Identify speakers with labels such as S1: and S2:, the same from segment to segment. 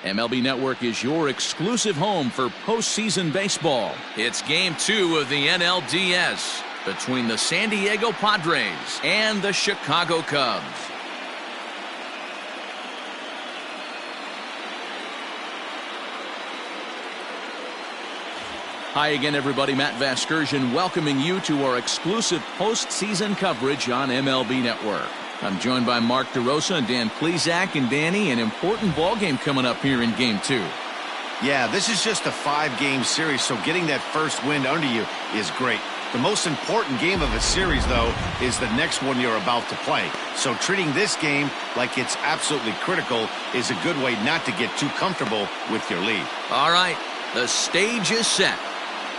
S1: MLB Network is your exclusive home for postseason baseball. It's Game 2 of the NLDS between the San Diego Padres and the Chicago Cubs. Hi again, everybody. Matt Vasgersian welcoming you to our exclusive postseason coverage on MLB Network. I'm joined by Mark DeRosa and Dan Plesac. And Danny, an important ball game coming up here in Game 2.
S2: Yeah, this is just a 5-game series, so getting that first win under you is great. The most important game of a series, though, is the next one you're about to play. So treating this game like it's absolutely critical is a good way not to get too comfortable with your lead.
S1: All right, the stage is set.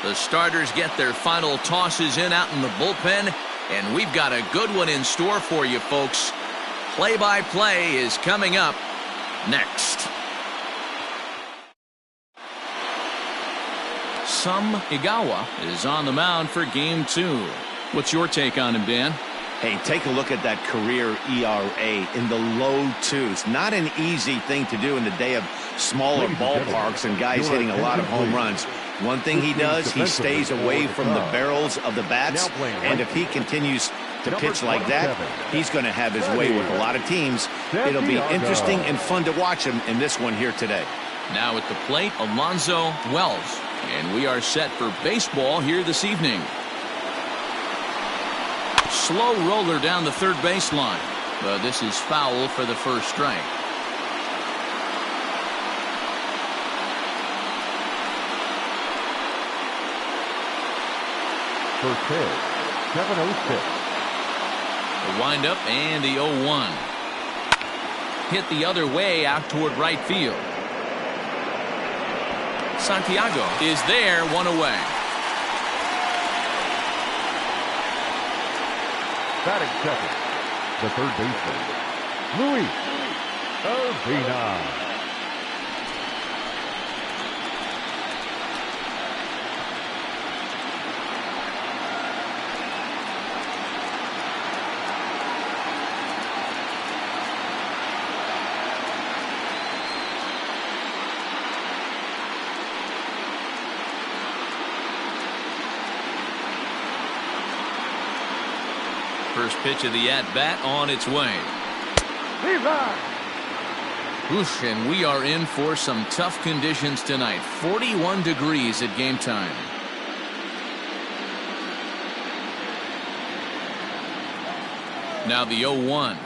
S1: The starters get their final tosses in out in the bullpen, and we've got a good one in store for you, folks. Play-by-play is coming up next. Sam Igawa is on the mound for Game 2. What's your take on him, Dan?
S2: Hey, take a look at that career ERA in the low 2s. Not an easy thing to do in the day of smaller ballparks and guys hitting a lot of home runs. One thing he does, he stays away from the barrels of the bats, and if he continues to pitch like that, he's going to have his way with a lot of teams. It'll be interesting and fun to watch him in this one here today.
S1: Now at the plate, Alonzo Wells, and we are set for baseball here this evening. Slow roller down the third baseline, but this is foul for the first strike.
S3: First pitch, 7-0-6.
S1: The windup and the 0-1. Hit the other way out toward right field. Santiago is there, one away.
S3: Batting second, the third baseman, Luis Urbina.
S1: First pitch of the at-bat on its way. Oof, and we are in for some tough conditions tonight. 41 degrees at game time. Now the 0-1.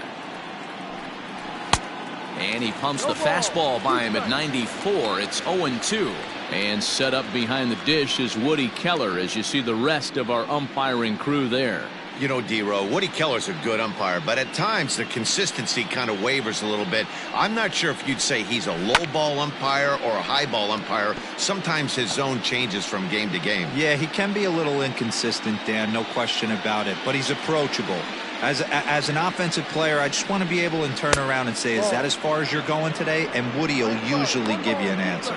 S1: And he pumps the fastball by him at 94. It's 0-2. And set up behind the dish is Woody Keller as you see the rest of our umpiring crew there.
S2: You know, D-Row, Woody Keller's a good umpire, but at times the consistency kind of wavers a little bit. I'm not sure if you'd say he's a low ball umpire or a high ball umpire. Sometimes his zone changes from game to game.
S4: Yeah, he can be a little inconsistent, Dan, no question about it, but he's approachable. As an offensive player, I just want to be able to turn around and say, is that as far as you're going today? And Woody will usually give you an answer.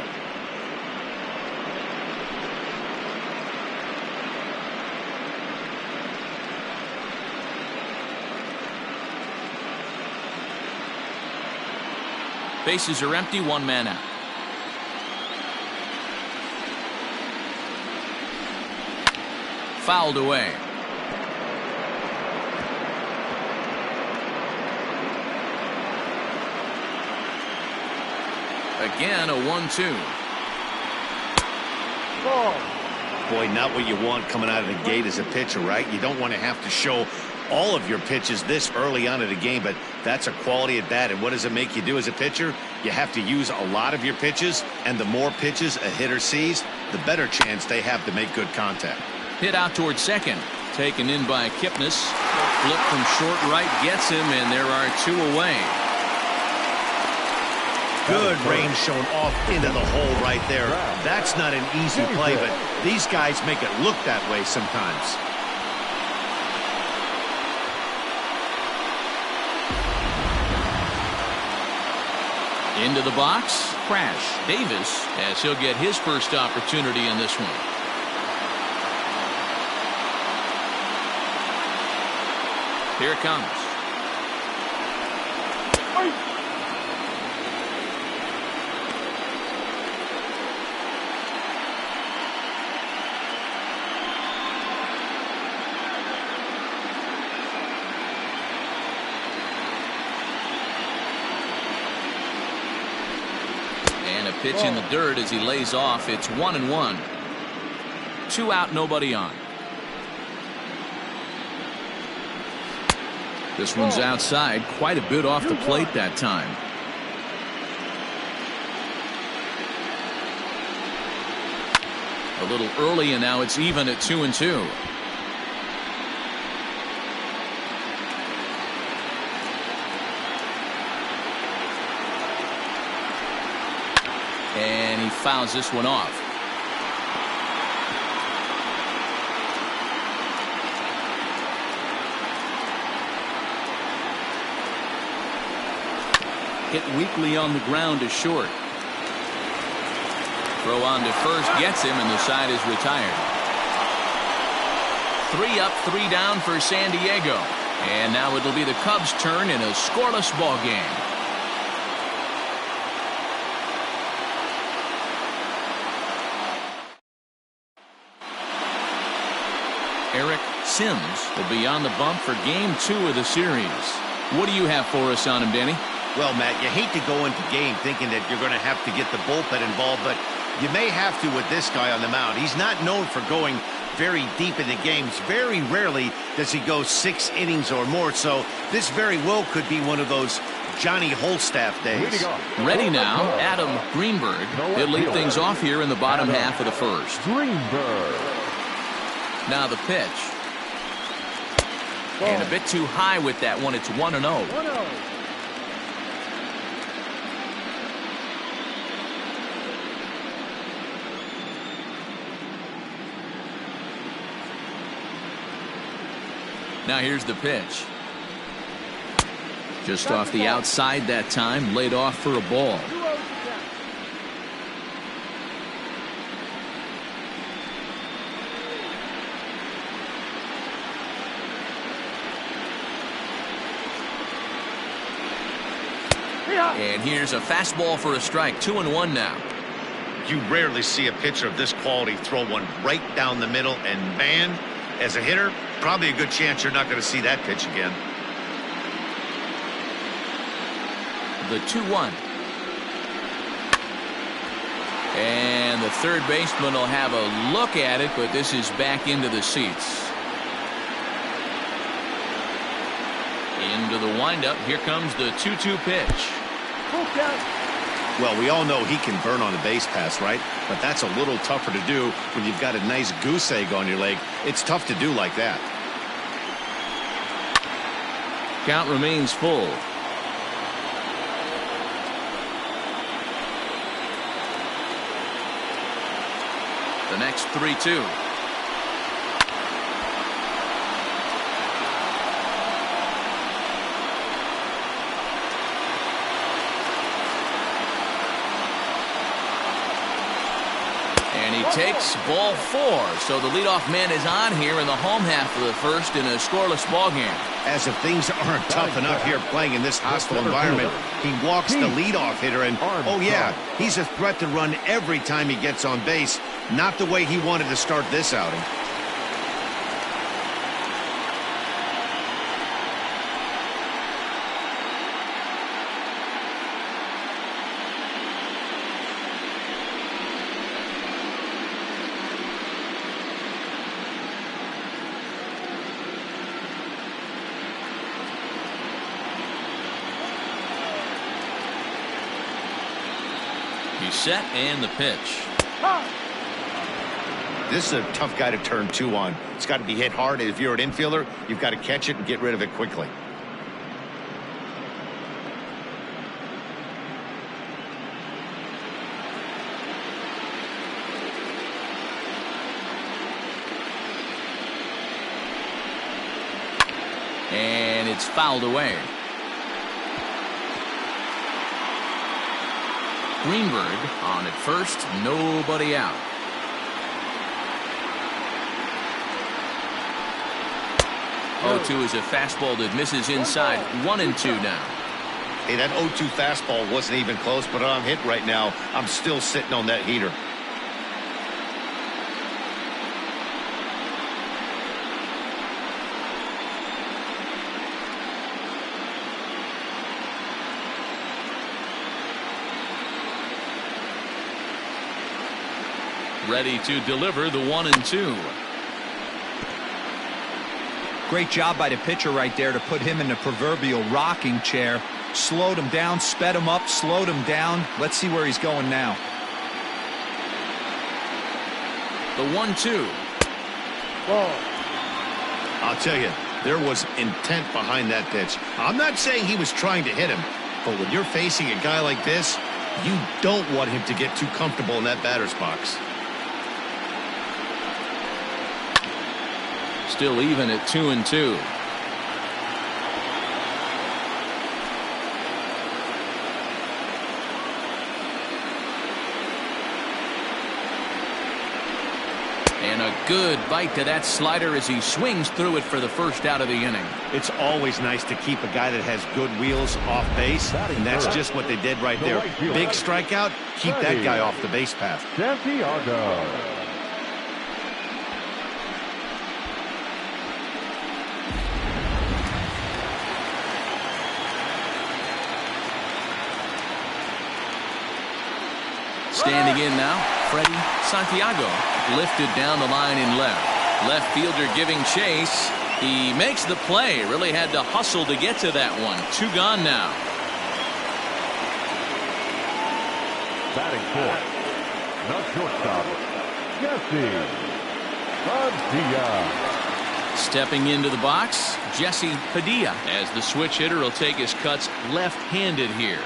S1: Bases are empty, one man out. Fouled away. Again, a 1-2.
S2: Boy, not what you want coming out of the gate as a pitcher, right? You don't want to have to show all of your pitches this early on in the game, but that's a quality at bat. And what does it make you do as a pitcher? You have to use a lot of your pitches, and the more pitches a hitter sees, the better chance they have to make good contact.
S1: Hit out towards second. Taken in by Kipnis. Flip from short right gets him, and there are two away.
S2: Good range shown off into the hole right there. That's not an easy play, but these guys make it look that way sometimes.
S1: Into the box, Crash Davis, as he'll get his first opportunity in this one. Here it comes. Pitch in the dirt as he lays off. It's 1-1. 2 out, nobody on. This one's outside, quite a bit off the plate that time. A little early, and now it's even at 2-2. And he fouls this one off. Hit weakly on the ground is short. Throw on to first gets him, and the side is retired. 3 up, 3 down for San Diego. And now it'll be the Cubs' turn in a scoreless ball game. Eric Sims will be on the bump for game 2 of the series. What do you have for us on him, Danny?
S2: Well, Matt, you hate to go into game thinking that you're going to have to get the bullpen involved, but you may have to with this guy on the mound. He's not known for going very deep into games. Very rarely does he go 6 innings or more, so this very well could be one of those Johnny Holstaff days.
S1: Ready now, Adam Greenberg. He'll lead things off here in the bottom half of the first.
S3: Greenberg.
S1: Now the pitch. And a bit too high with that one. It's 1-0. Now here's the pitch. Just off the outside that time, laid off for a ball. And here's a fastball for a strike. 2-1 now.
S2: You rarely see a pitcher of this quality throw one right down the middle, and man, as a hitter, probably a good chance you're not going to see that pitch again.
S1: The 2-1. And the third baseman will have a look at it, but this is back into the seats. Into the windup. Here comes the 2-2 pitch.
S2: Well, we all know he can burn on the base pass, right? But that's a little tougher to do when you've got a nice goose egg on your leg. It's tough to do like that.
S1: Count remains full. The next 3-2. And he takes ball 4. So the leadoff man is on here in the home half of the first in a scoreless ball game.
S2: As if things aren't tough enough here playing in this hostile environment, he walks the leadoff hitter, and oh yeah, he's a threat to run every time he gets on base. Not the way he wanted to start this outing.
S1: He's set, and the pitch.
S2: This is a tough guy to turn 2 on. It's got to be hit hard. If you're an infielder, you've got to catch it and get rid of it quickly.
S1: And it's fouled away. Greenberg on at first, nobody out.
S2: Oh.
S1: 0-2 is a fastball that misses inside. 1-2 now.
S2: Hey, that 0-2 fastball wasn't even close, but I'm hit right now. I'm still sitting on that heater.
S1: ready to deliver the 1-2.
S4: Great job by the pitcher right there to put him in the proverbial rocking chair. Slowed him down, sped him up, slowed him down. Let's see where he's going now.
S1: The 1-2.
S2: I'll tell you, there was intent behind that pitch. I'm not saying he was trying to hit him, but when you're facing a guy like this, you don't want him to get too comfortable in that batter's box.
S1: Still even at 2-2. And a good bite to that slider as he swings through it for the first out of the inning.
S2: It's always nice to keep a guy that has good wheels off base, and that's just what they did right there. Big strikeout, keep that guy off the base path.
S3: Santiago.
S1: Standing in now, Freddie Santiago, lifted down the line in left. Left fielder giving chase. He makes the play. Really had to hustle to get to that one. 2 gone now.
S3: Batting fourth, the shortstop, Jesse Padilla.
S1: Stepping into the box, Jesse Padilla, as the switch hitter will take his cuts left-handed here.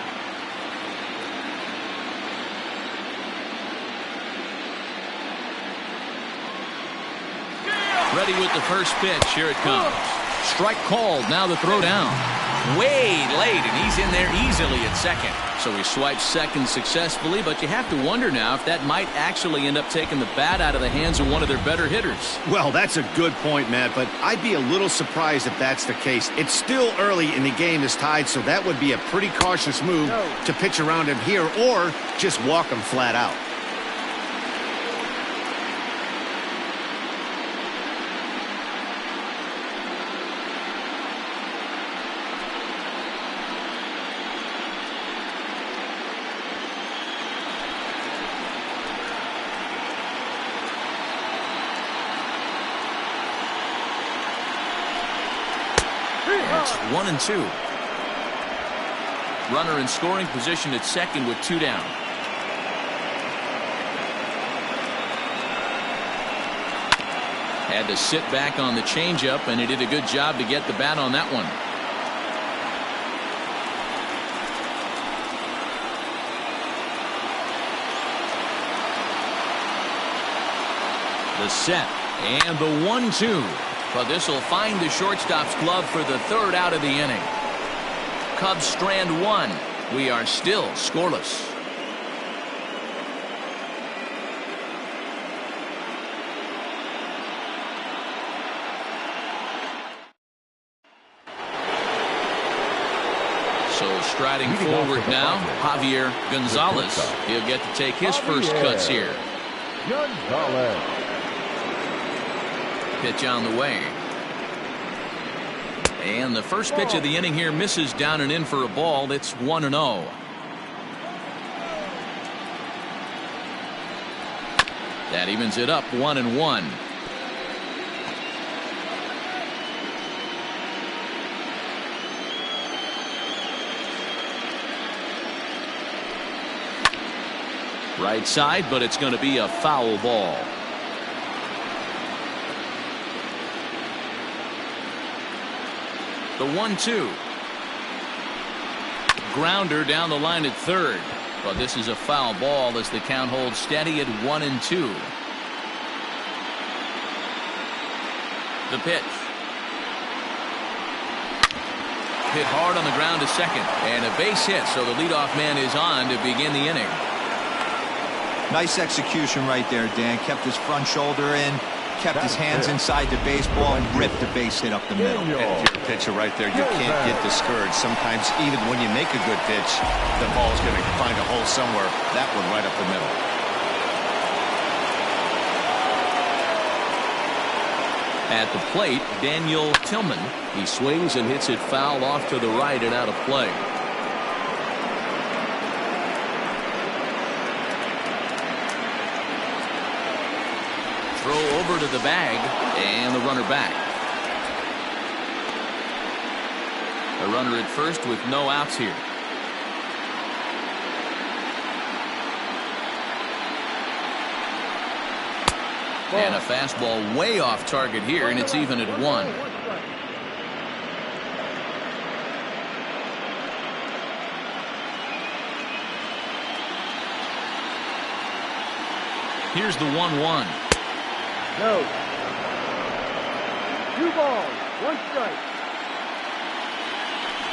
S1: Ready with the first pitch. Here it comes. Strike called. Now the throw down. Way late, and he's in there easily at second. So he swipes second successfully, but you have to wonder now if that might actually end up taking the bat out of the hands of one of their better hitters.
S2: Well, that's a good point, Matt, but I'd be a little surprised if that's the case. It's still early and the game is tied, so that would be a pretty cautious move to pitch around him here or just walk him flat out.
S1: It's 1-2. Runner in scoring position at second with 2 down. Had to sit back on the changeup, and he did a good job to get the bat on that one. The set and the 1-2. But this will find the shortstop's glove for the 3rd out of the inning. Cubs strand 1. We are still scoreless. So striding forward now, Javier Gonzalez. He'll get to take his first cuts here.
S3: Gonzalez.
S1: Pitch on the way. And the first pitch of the inning here misses down and in for a ball. It's 1-0. That evens it up 1-1. Right side, but it's going to be a foul ball. The 1-2. Grounder down the line at third. But this is a foul ball as the count holds steady at 1-2. The pitch. Hit hard on the ground to second. And a base hit, so the leadoff man is on to begin the inning.
S4: Nice execution right there, Dan. Kept his front shoulder in. Kept his hands inside the baseball and ripped the base hit up the middle.
S2: And if you're a pitcher right there, you can't get discouraged. Sometimes even when you make a good pitch, the ball's going to find a hole somewhere. That one right up the middle.
S1: At the plate, Daniel Tillman. He swings and hits it foul off to the right and out of play. to the bag, and the runner back. A runner at first with no outs here. And a fastball way off target here, and it's even at 1. Here's the 1-1.
S3: No. 2 balls, 1 strike.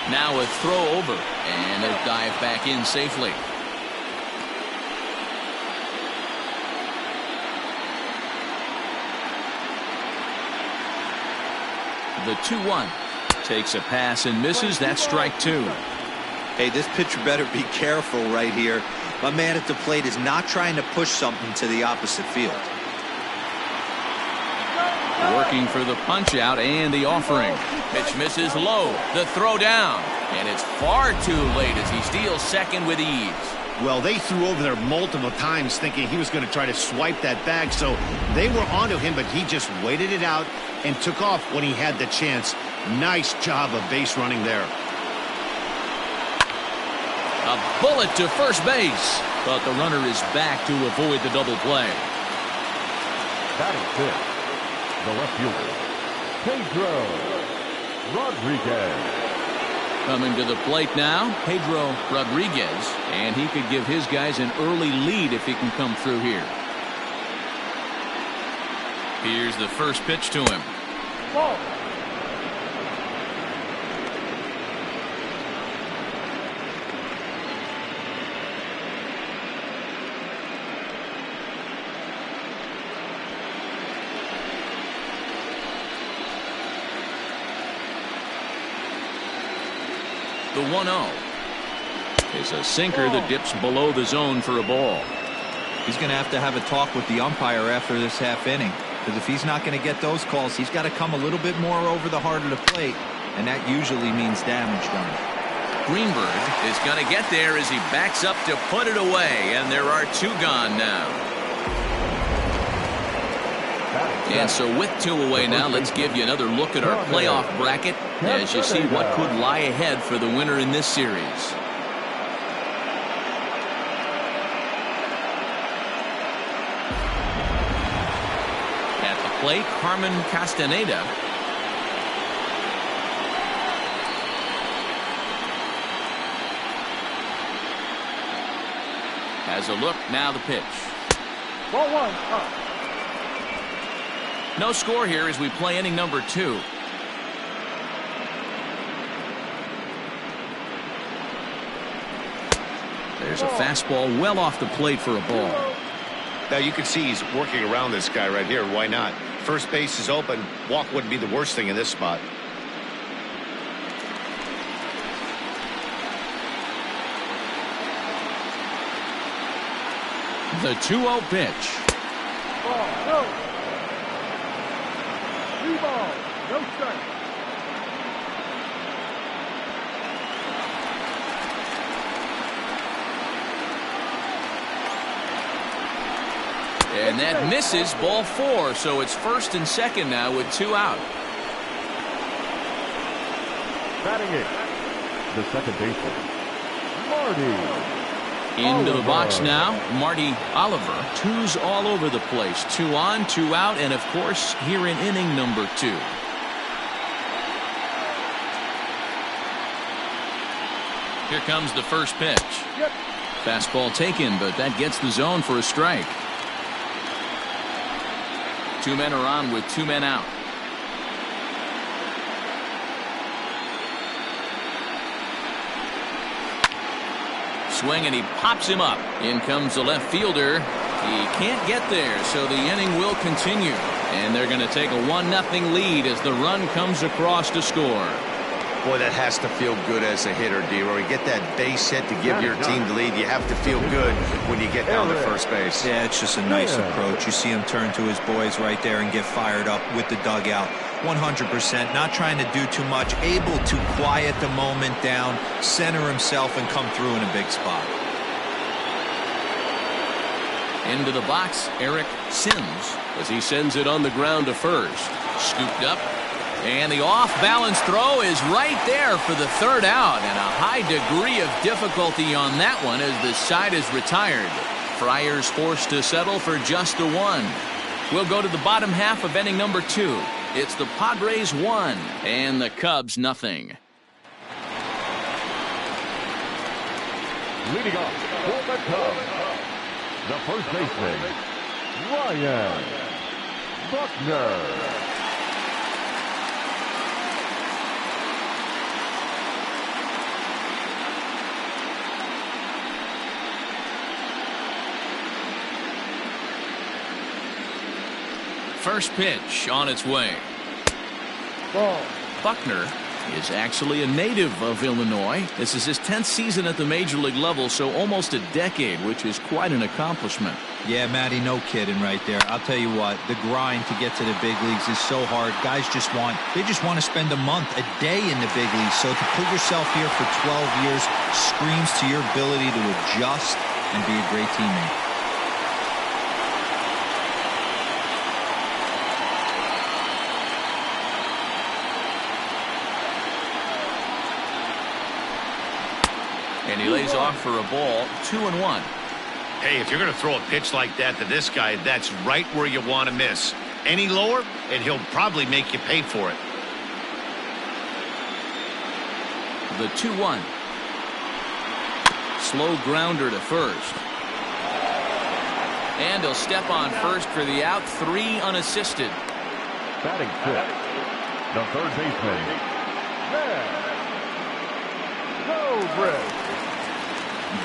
S1: Now a throw over, and a dive back in safely. The 2-1 takes a pass and misses. That's strike 2.
S4: Hey, this pitcher better be careful right here. My man at the plate is not trying to push something to the opposite field.
S1: Working for the punch out and the offering. Pitch misses low. The throw down. And it's far too late as he steals second with ease.
S2: Well, they threw over there multiple times thinking he was going to try to swipe that bag, so they were onto him, but he just waited it out and took off when he had the chance. Nice job of base running there.
S1: A bullet to first base, but the runner is back to avoid the double play.
S3: Batting fifth, the left fielder, Pedro Rodriguez.
S1: Coming to the plate now, Pedro Rodriguez, and he could give his guys an early lead if he can come through here. Here's the first pitch to him.
S3: Ball.
S1: The 1-0 is a sinker that dips below the zone for a ball.
S4: He's going to have a talk with the umpire after this half inning, because if he's not going to get those calls, he's got to come a little bit more over the heart of the plate, and that usually means damage done.
S1: Greenberg is going to get there as he backs up to put it away, and there are 2 gone now. And so with 2 away now, let's give you another look at our playoff bracket as you see what could lie ahead for the winner in this series. At the plate, Carmen Castaneda. Has a look, now the pitch.
S3: Ball 1, up.
S1: No score here as we play inning number 2. There's a fastball well off the plate for a ball.
S2: Now you can see he's working around this guy right here. Why not? First base is open. Walk wouldn't be the worst thing in this spot.
S1: The 2-0 pitch.
S3: Ball, no. 3 balls, no strike.
S1: And that misses, ball 4, so it's first and second now with 2 out.
S3: Batting it, the second baseman, Marty
S1: Into the box
S3: Oliver.
S1: now, Marty Oliver. 2's all over the place. 2 on, 2 out, and of course, here in inning number 2. Here comes the first pitch.
S3: Yep.
S1: Fastball taken, but that gets the zone for a strike. 2 men are on with 2 men out. Swing, and he pops him up. In comes the left fielder. He can't get there, so the inning will continue. And they're going to take a 1-0 lead as the run comes across to score.
S2: Boy, that has to feel good as a hitter, D-Roy. You get that base hit to give your team the lead. You have to feel good when you get down to first base.
S4: Yeah, it's just a nice approach. You see him turn to his boys right there and get fired up with the dugout. 100%, not trying to do too much, able to quiet the moment down, center himself, and come through in a big spot.
S1: Into the box, Eric Sims, as he sends it on the ground to first. Scooped up. And the off-balance throw is right there for the third out, and a high degree of difficulty on that one as the side is retired. Friars forced to settle for just the one. We'll go to the bottom half of inning number 2. It's the Padres 1 and the Cubs nothing.
S3: Leading off for the Cubs, the first baseman, Ryan Buckner.
S1: First pitch on its way.
S3: Ball.
S1: Buckner is actually a native of Illinois. This is his 10th season at the major league level, so almost a decade, which is quite an accomplishment.
S4: Yeah, Matty, no kidding right there. I'll tell you what, the grind to get to the big leagues is so hard. Guys just want to spend a month, a day in the big leagues. So to put yourself here for 12 years screams to your ability to adjust and be a great teammate.
S1: And he lays off for a ball, 2-1.
S2: Hey, if you're going to throw a pitch like that to this guy, that's right where you want to miss. Any lower, and he'll probably make you pay for it.
S1: The 2-1. Slow grounder to first. And he'll step on first for the out, 3 unassisted.
S3: Batting fifth, the third baseman, Zobrist.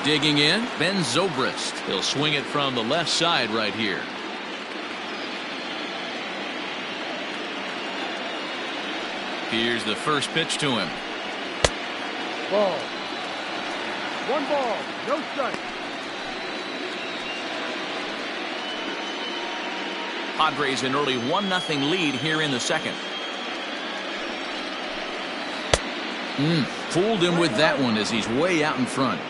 S1: Digging in, Ben Zobrist. He'll swing it from the left side right here. Here's the first pitch to him.
S3: Ball. 1 ball, no strike.
S1: Padres an early 1-0 lead here in the second. Fooled him with that one as he's way out in front.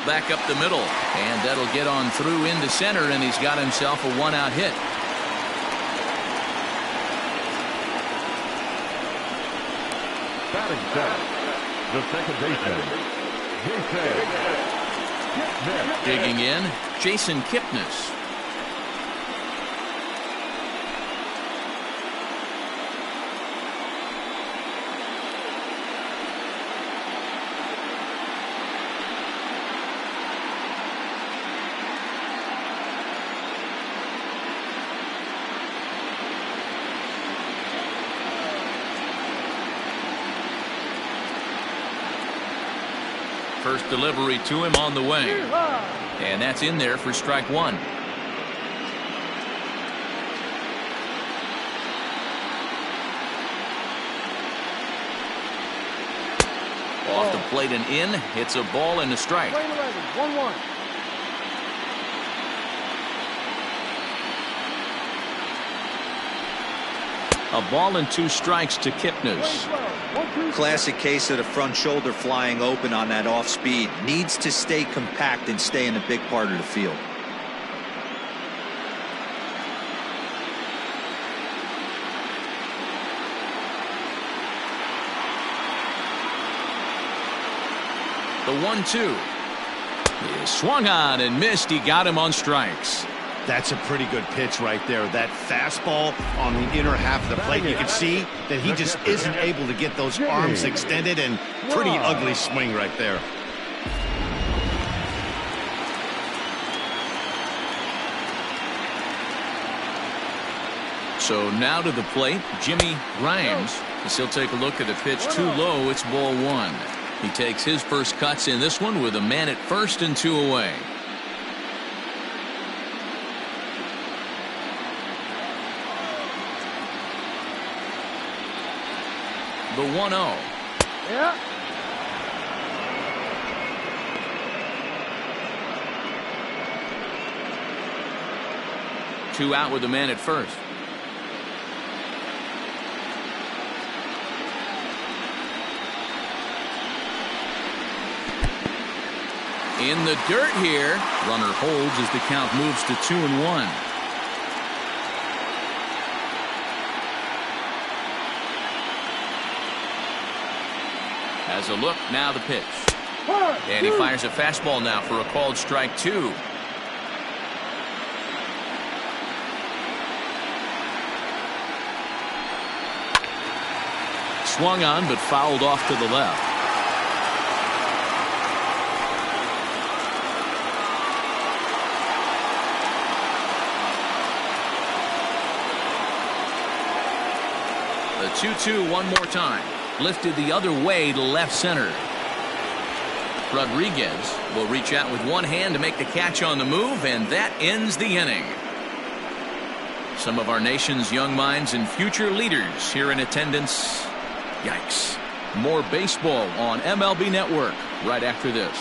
S1: Back up the middle, and that'll get on through into center, and he's got himself a 1-out hit.
S3: Batting seventh, the second baseman, Jason Kipnis.
S1: Digging in, Jason Kipnis. First delivery to him on the way. And that's in there for strike 1. Off the plate and in. It's a ball and a strike.
S3: 1-1.
S1: A ball and 2 strikes to Kipnis.
S4: Classic case of the front shoulder flying open on that off speed. Needs to stay compact and stay in the big part of the field.
S1: The 1-2. He swung on and missed. He got him on strikes.
S2: That's a pretty good pitch right there. That fastball on the inner half of the plate. You can see that he just isn't able to get those arms extended, and pretty ugly swing right there.
S1: So now to the plate, Jimmy Grimes. As he'll take a look at the pitch too low. It's ball 1. He takes his first cuts in this one with a man at first and 2 away. The 1-0.
S3: Yeah.
S1: Two out with the man at first. In the dirt here.
S5: Runner holds as the count moves to 2-1.
S1: Has a look, now the pitch. And he fires a fastball now for a called strike 2.
S5: Swung on but fouled off to the left.
S1: The 2-2 one more time. Lifted the other way to left center. Rodriguez will reach out with one hand to make the catch on the move, and that ends the inning. Some of our nation's young minds and future leaders here in attendance. Yikes. More baseball on MLB Network right after this.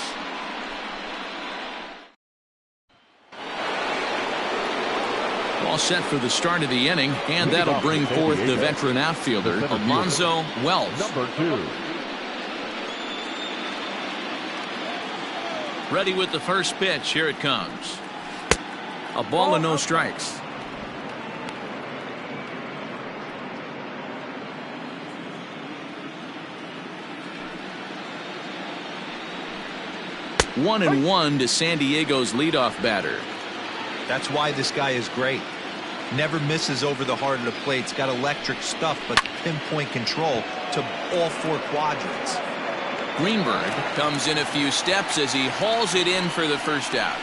S1: All set for the start of the inning, and that'll bring forth the veteran outfielder, Alonzo Wells.
S3: Number 2.
S1: Ready with the first pitch. Here it comes. A ball and no strikes. One and one to San Diego's leadoff batter.
S4: That's why this guy is great. Never misses over the heart of the plate. He's got electric stuff, but pinpoint control to all 4 quadrants.
S1: Greenberg comes in a few steps as he hauls it in for the first out.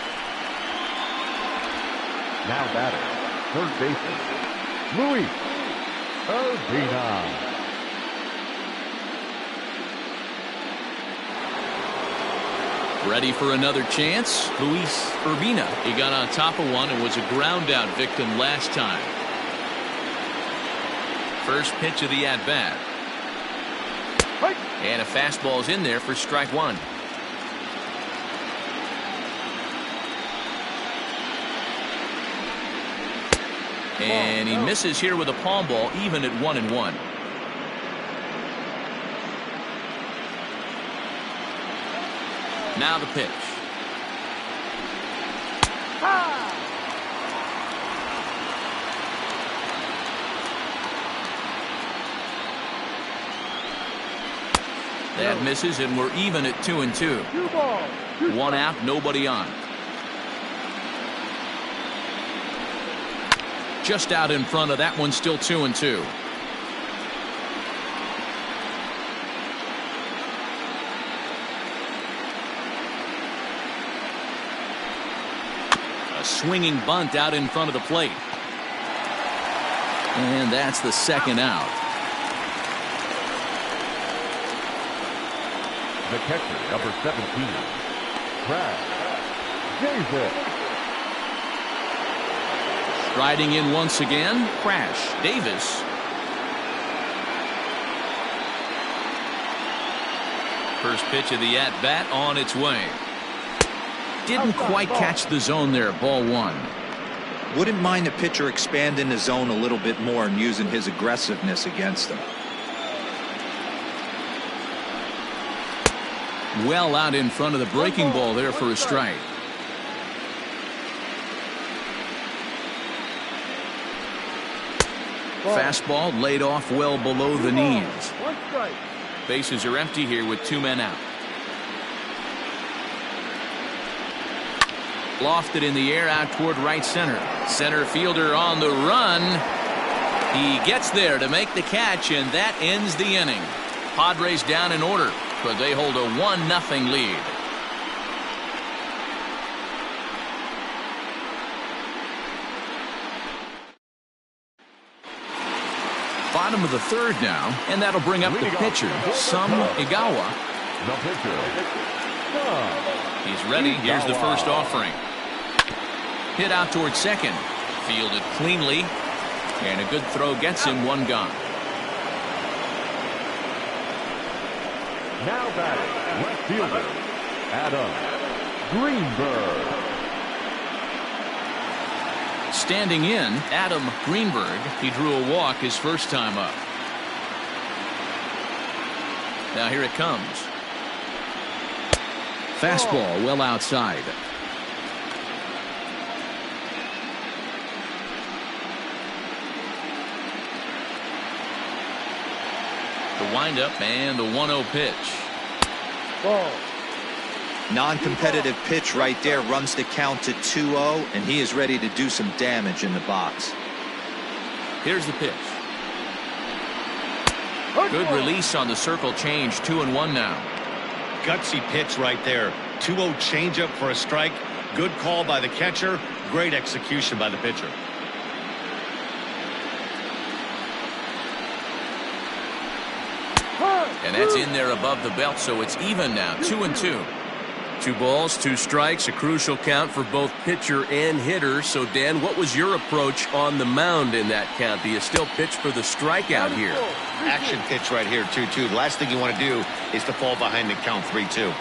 S3: Now batter, third baseman, Luis Urbina.
S1: Ready for another chance? Luis Urbina. He got on top of one and was a ground out victim last time. First pitch of the at-bat. And a fastball's in there for strike 1. And he misses here with a palm ball, even at 1-1. Now the pitch. That misses, and we're even at 2-2. 1 out, nobody on. Just out in front of that one, still 2-2. A swinging bunt out in front of the plate. And that's the second out.
S3: The catcher, number 17, Brad Davis.
S1: Striding in once again, Crash Davis. First pitch of the at-bat on its way. Didn't quite catch the zone there, ball 1.
S4: Wouldn't mind the pitcher expanding the zone a little bit more and using his aggressiveness against him.
S1: Well out in front of the breaking ball there for a strike. Fastball laid off well below the knees. Bases are empty here with 2 men out. Lofted in the air out toward right center. Center fielder on the run. He gets there to make the catch, and that ends the inning. Padres down in order, but they hold a 1-0 lead. Bottom of the third now, and that'll bring up the pitcher, Sum Igawa.
S3: The pitcher,
S1: He's ready. Here's the first offering. Hit out towards second. Fielded cleanly, and a good throw gets him 1 gone.
S3: now batting, left fielder, Adam Greenberg.
S1: Standing in, Adam Greenberg. He drew a walk his first time up. Now here it comes. Fastball well outside. The windup and the 1-0 pitch.
S3: Ball.
S4: Non-competitive pitch right there, runs the count to 2-0, and he is ready to do some damage in the box.
S5: Here's the pitch.
S1: Good release on the circle change. 2-1 now.
S2: Gutsy pitch right there. 2-0 changeup for a strike. Good call by the catcher. Great execution by the pitcher.
S1: And that's in there above the belt, so it's even now. 2-2.
S6: 2 balls, 2 strikes, a crucial count for both pitcher and hitter. So, Dan, what was your approach on the mound in that count? Do you still pitch for the strikeout here?
S2: Action pitch right here, 2-2. The last thing you want to do is to fall behind the count 3-2.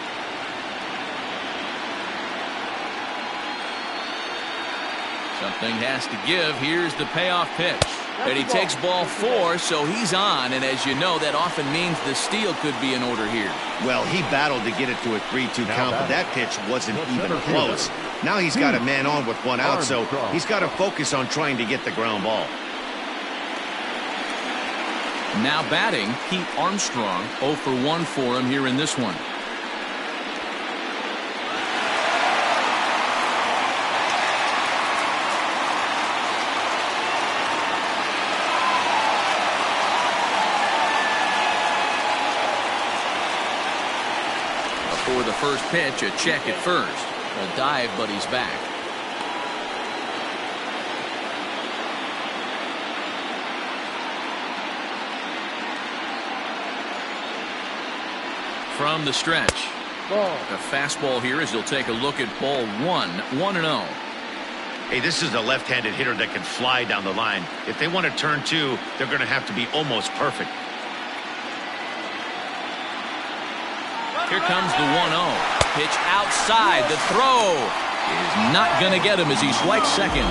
S1: Something has to give. Here's the payoff pitch. And he takes ball 4, so he's on. And as you know, that often means the steal could be in order here.
S2: Well, he battled to get it to a 3-2 count, but that pitch wasn't even close. Now he's got a man on with 1 out, so he's got to focus on trying to get the ground ball.
S1: Now batting, Pete Armstrong. 0 for 1 for him here in this one. For the first pitch, a check at first. A dive, but he's back. From the stretch. A fastball here as he'll take a look at ball 1. 1-0.
S2: Hey, this is a left-handed hitter that can fly down the line. If they want to turn 2, they're going to have to be almost perfect.
S1: Here comes the 1-0. Pitch outside. The throw is not going to get him as he swipes second.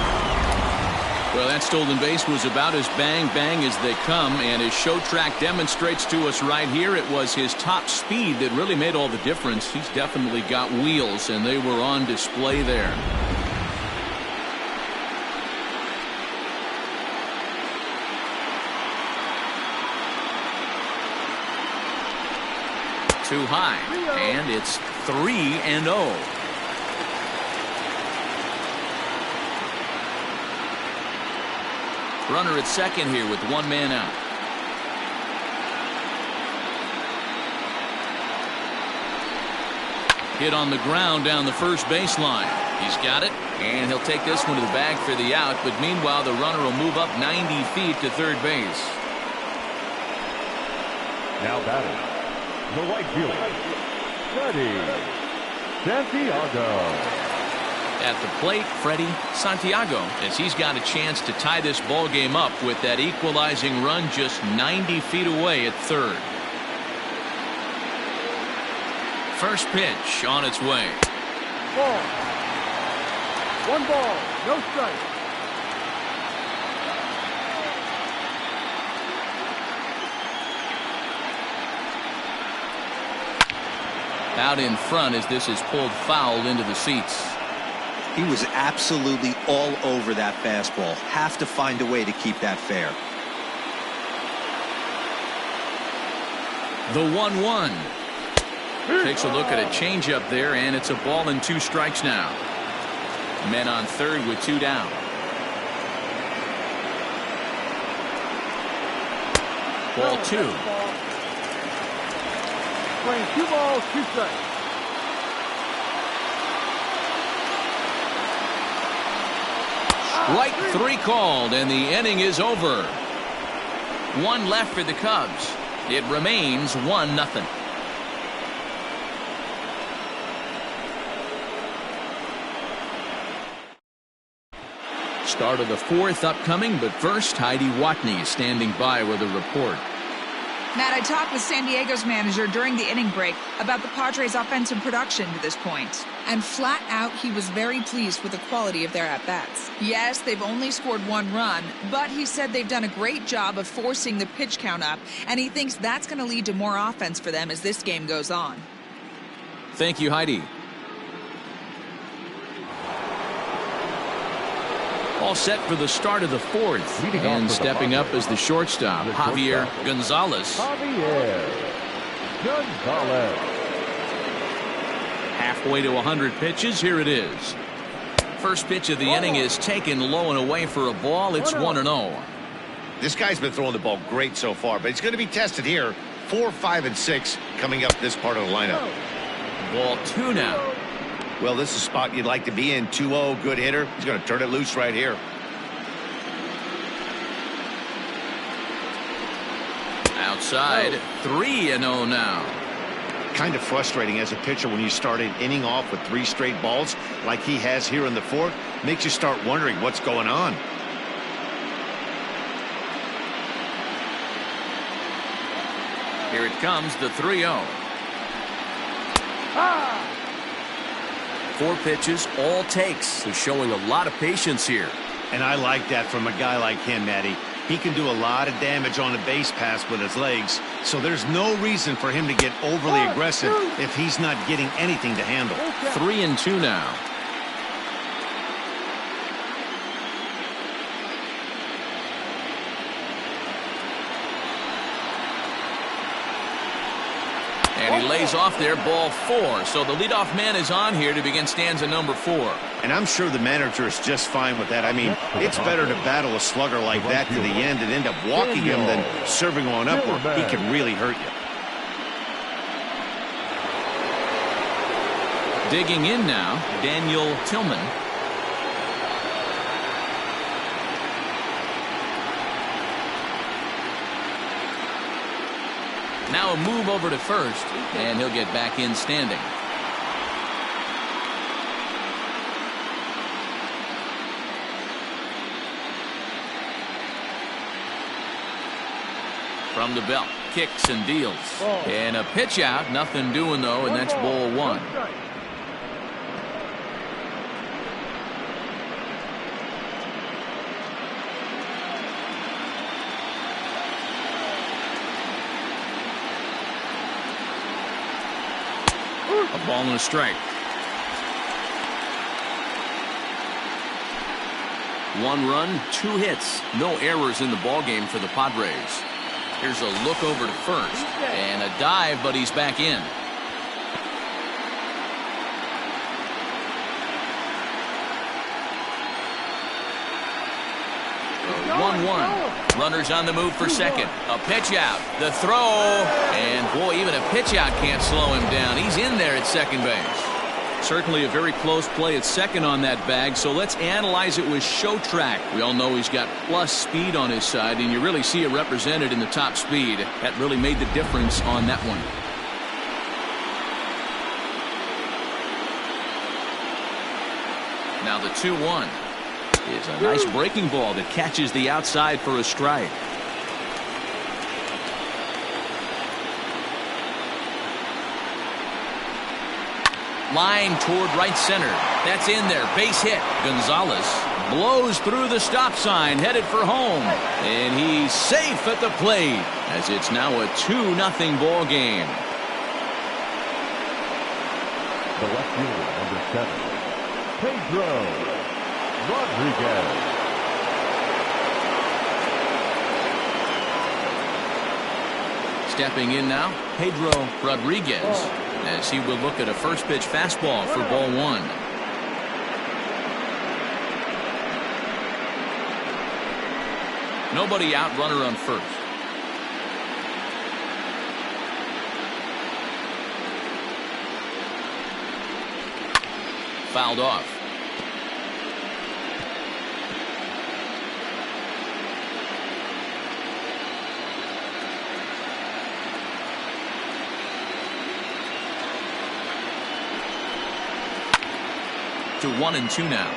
S1: Well, that stolen base was about as bang-bang as they come, and as Show Track demonstrates to us right here, it was his top speed that really made all the difference. He's definitely got wheels, and they were on display there. Too high, and it's 3-0. Runner at second here with 1 man out. Hit on the ground down the first baseline. He's got it, and he'll take this one to the bag for the out, but meanwhile the runner will move up 90 feet to third base.
S3: Now batting, the right fielder, Freddie Santiago.
S1: At the plate, Freddie Santiago, as he's got a chance to tie this ball game up with that equalizing run just 90 feet away at third. First pitch on its way.
S3: Ball. 1 ball, no strike.
S1: Out in front as this is pulled foul into the seats.
S4: He was absolutely all over that fastball. Have to find a way to keep that fair.
S1: The 1-1. Takes a look at a changeup there, and it's a ball and 2 strikes now. Men on third with 2 down. Ball 2.
S3: Playing 2 balls, 2 strikes.
S1: Strike 3 called, and the inning is over. 1 left for the Cubs. It remains 1-0. Start of the 4th upcoming, but first, Heidi Watney is standing by with a report.
S7: Matt, I talked with San Diego's manager during the inning break about the Padres' offensive production to this point. And flat out, he was very pleased with the quality of their at-bats. Yes, they've only scored 1 run, but he said they've done a great job of forcing the pitch count up, and he thinks that's going to lead to more offense for them as this game goes on.
S1: Thank you, Heidi. All set for the start of the fourth. And stepping up as the shortstop, Javier Gonzalez.
S3: Javier Gonzalez.
S1: Halfway to 100 pitches. Here it is. First pitch of the inning is taken low and away for a ball. It's 1-0.
S2: This guy's been throwing the ball great so far, but he's going to be tested here. 4, 5, and 6 coming up this part of the lineup.
S1: Ball 2 now.
S2: Well, this is a spot you'd like to be in. 2-0, good hitter. He's going to turn it loose right here.
S1: Outside, 3-0 now.
S2: Kind of frustrating as a pitcher when you start an inning off with 3 straight balls like he has here in the fourth. Makes you start wondering what's going on.
S1: Here it comes, the 3-0. 4 pitches, all takes. He's showing a lot of patience here.
S2: And I like that from a guy like him, Matty. He can do a lot of damage on a base pass with his legs, so there's no reason for him to get overly aggressive if he's not getting anything to handle.
S1: 3-2 now. And he lays off there, ball 4. So the leadoff man is on here to begin stanza number 4.
S2: And I'm sure the manager is just fine with that. I mean, it's better to battle a slugger like that to the end and end up walking him than serving one up where he can really hurt you.
S1: Digging in now, Daniel Tillman. Now a move over to first, and he'll get back in standing. From the belt, kicks and deals. And a pitch out, nothing doing though, and that's ball 1. A ball and a strike. 1 run, 2 hits. No errors in the ballgame for the Padres. Here's a look over to first. And a dive, but he's back in. 1-1. Runners on the move for second. A pitch out. The throw. And boy, even a pitch out can't slow him down. He's in there at second base. Certainly a very close play at second on that bag, so let's analyze it with show track. We all know he's got plus speed on his side, and you really see it represented in the top speed. That really made the difference on that one. Now the 2-1 is a nice breaking ball that catches the outside for a strike. Line toward right center. That's in there. Base hit. Gonzalez blows through the stop sign, headed for home. And he's safe at the plate as it's now a 2-0 ball game.
S3: The left fielder, number 7, Pedro Rodriguez.
S1: Stepping in now, Pedro Rodriguez, as he will look at a first pitch fastball for ball 1. Nobody out, runner on first. Fouled off. To 1-2 now.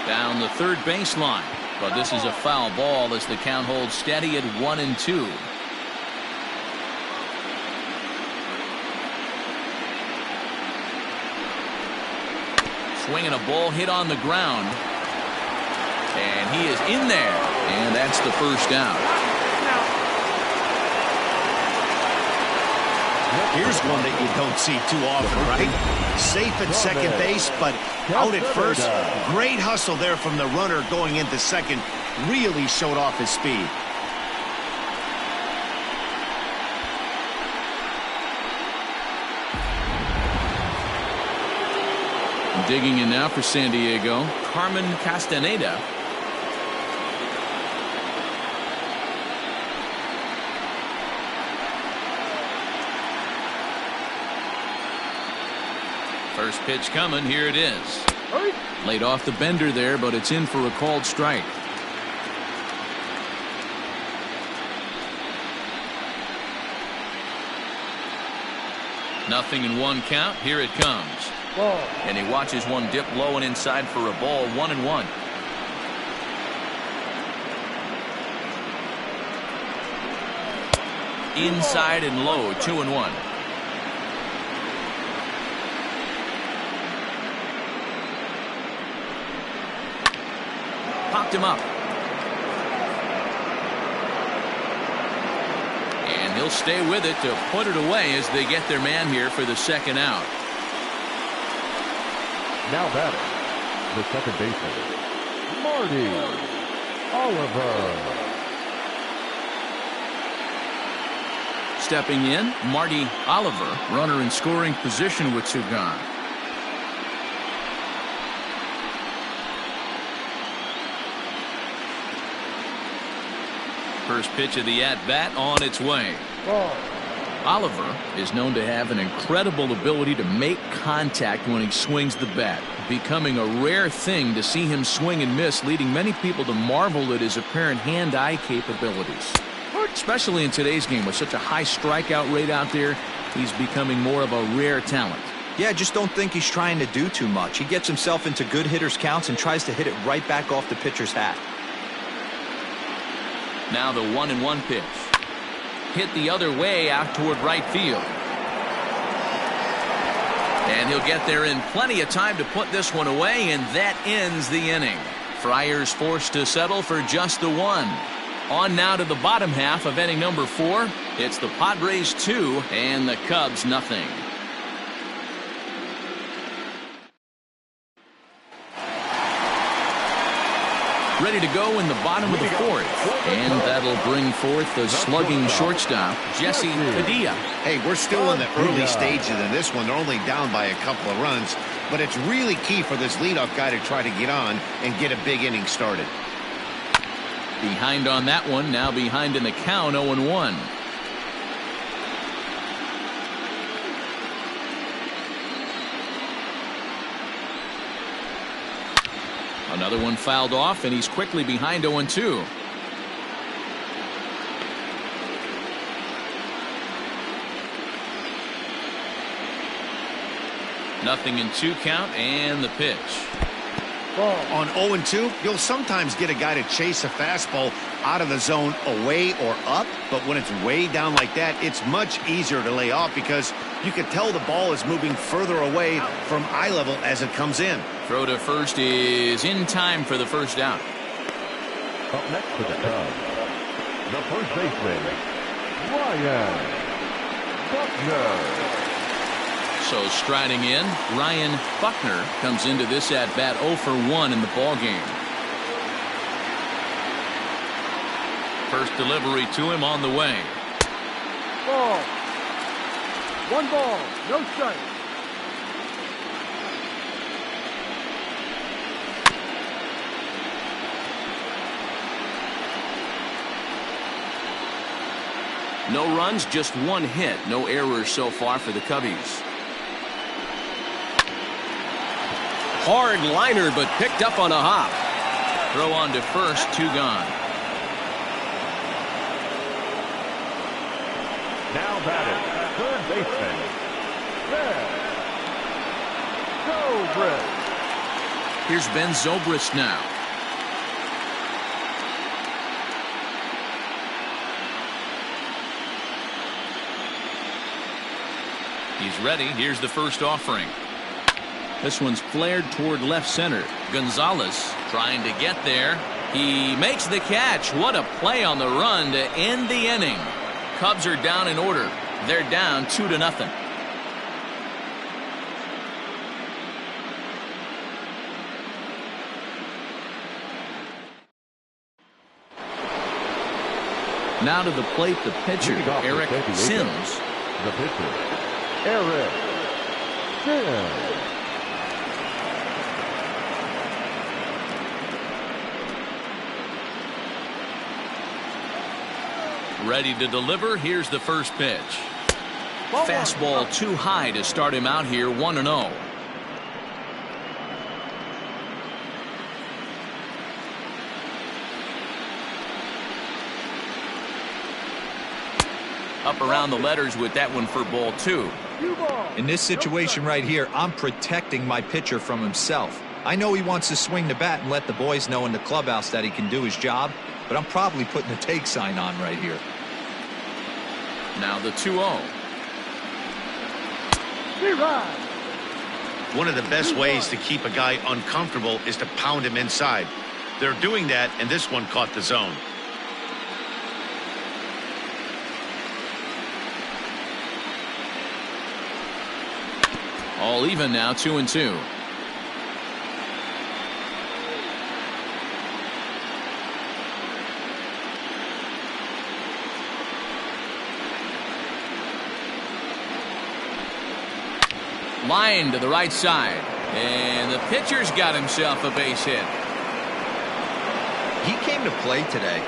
S1: Down the third baseline, but this is a foul ball as the count holds steady at 1-2. Swinging a ball hit on the ground. And he is in there. And that's the first out.
S2: Here's one that you don't see too often, right? Safe at second base, but out at first. Great hustle there from the runner going into second. Really showed off his speed.
S1: Digging in now for San Diego, Carmen Castaneda. First pitch coming. Here it is. Laid off the bender there, but it's in for a called strike. Nothing in one count. Here it comes. And he watches one dip low and inside for a ball. 1-1. Inside and low. 2-1. Popped him up. And he'll stay with it to put it away as they get their man here for the second out.
S3: Now batting, the second baseman, Marty Oliver.
S1: Stepping in, Marty Oliver, runner in scoring position with two gone. First pitch of the at-bat on its way. Oliver is known to have an incredible ability to make contact when he swings the bat, becoming a rare thing to see him swing and miss, leading many people to marvel at his apparent hand-eye capabilities. Especially in today's game with such a high strikeout rate out there, he's becoming more of a rare talent.
S4: Yeah, I just don't think he's trying to do too much. He gets himself into good hitters' counts and tries to hit it right back off the pitcher's hat.
S1: Now the 1-1 pitch. Hit the other way out toward right field. And he'll get there in plenty of time to put this one away, and that ends the inning. Friars forced to settle for just the one. On now to the bottom half of inning number 4. It's the Padres 2 and the Cubs nothing. Ready to go in the bottom of the 4th. And that'll bring forth the slugging shortstop, Jesse Padilla.
S2: Hey, we're still in the early stages of this one. They're only down by a couple of runs, but it's really key for this leadoff guy to try to get on and get a big inning started.
S1: Behind on that one, now behind in the count, 0-1. Another one fouled off, and he's quickly behind 0-2. Nothing in 2 count, and the pitch.
S2: On 0-2, you'll sometimes get a guy to chase a fastball out of the zone away or up, but when it's way down like that, it's much easier to lay off because you can tell the ball is moving further away from eye level as it comes in.
S1: Throw to first is in time for the first out.
S3: Up next for the Cubs, the first baseman, Ryan Buckner.
S1: So striding in, Ryan Buckner comes into this at-bat 0 for 1 in the ballgame. First delivery to him on the way.
S8: Ball. 1 ball, no strike.
S1: No runs, just 1 hit. No errors so far for the Cubbies.
S6: Hard liner, but picked up on a hop.
S1: Throw on to first, 2 gone.
S3: Now batting, third baseman, Ben Zobrist.
S1: Here's Ben Zobrist now. He's ready. Here's the first offering. This one's flared toward left center. Gonzalez trying to get there. He makes the catch. What a play on the run to end the inning. Cubs are down in order. They're down 2-0. Now to the plate, the pitcher, Eric Sims.
S3: The pitcher, Eric Sims.
S1: Ready to deliver. Here's the first pitch. Fastball too high to start him out here, 1-0. Up around the letters with that one for ball 2.
S4: In this situation right here, I'm protecting my pitcher from himself. I know he wants to swing the bat and let the boys know in the clubhouse that he can do his job, but I'm probably putting the take sign on right here.
S1: Now the 2-0.
S2: One of the best ways to keep a guy uncomfortable is to pound him inside. They're doing that, and this one caught the zone.
S1: All even now, 2-2. Line to the right side, and the pitcher's got himself a base hit.
S4: He came to play today,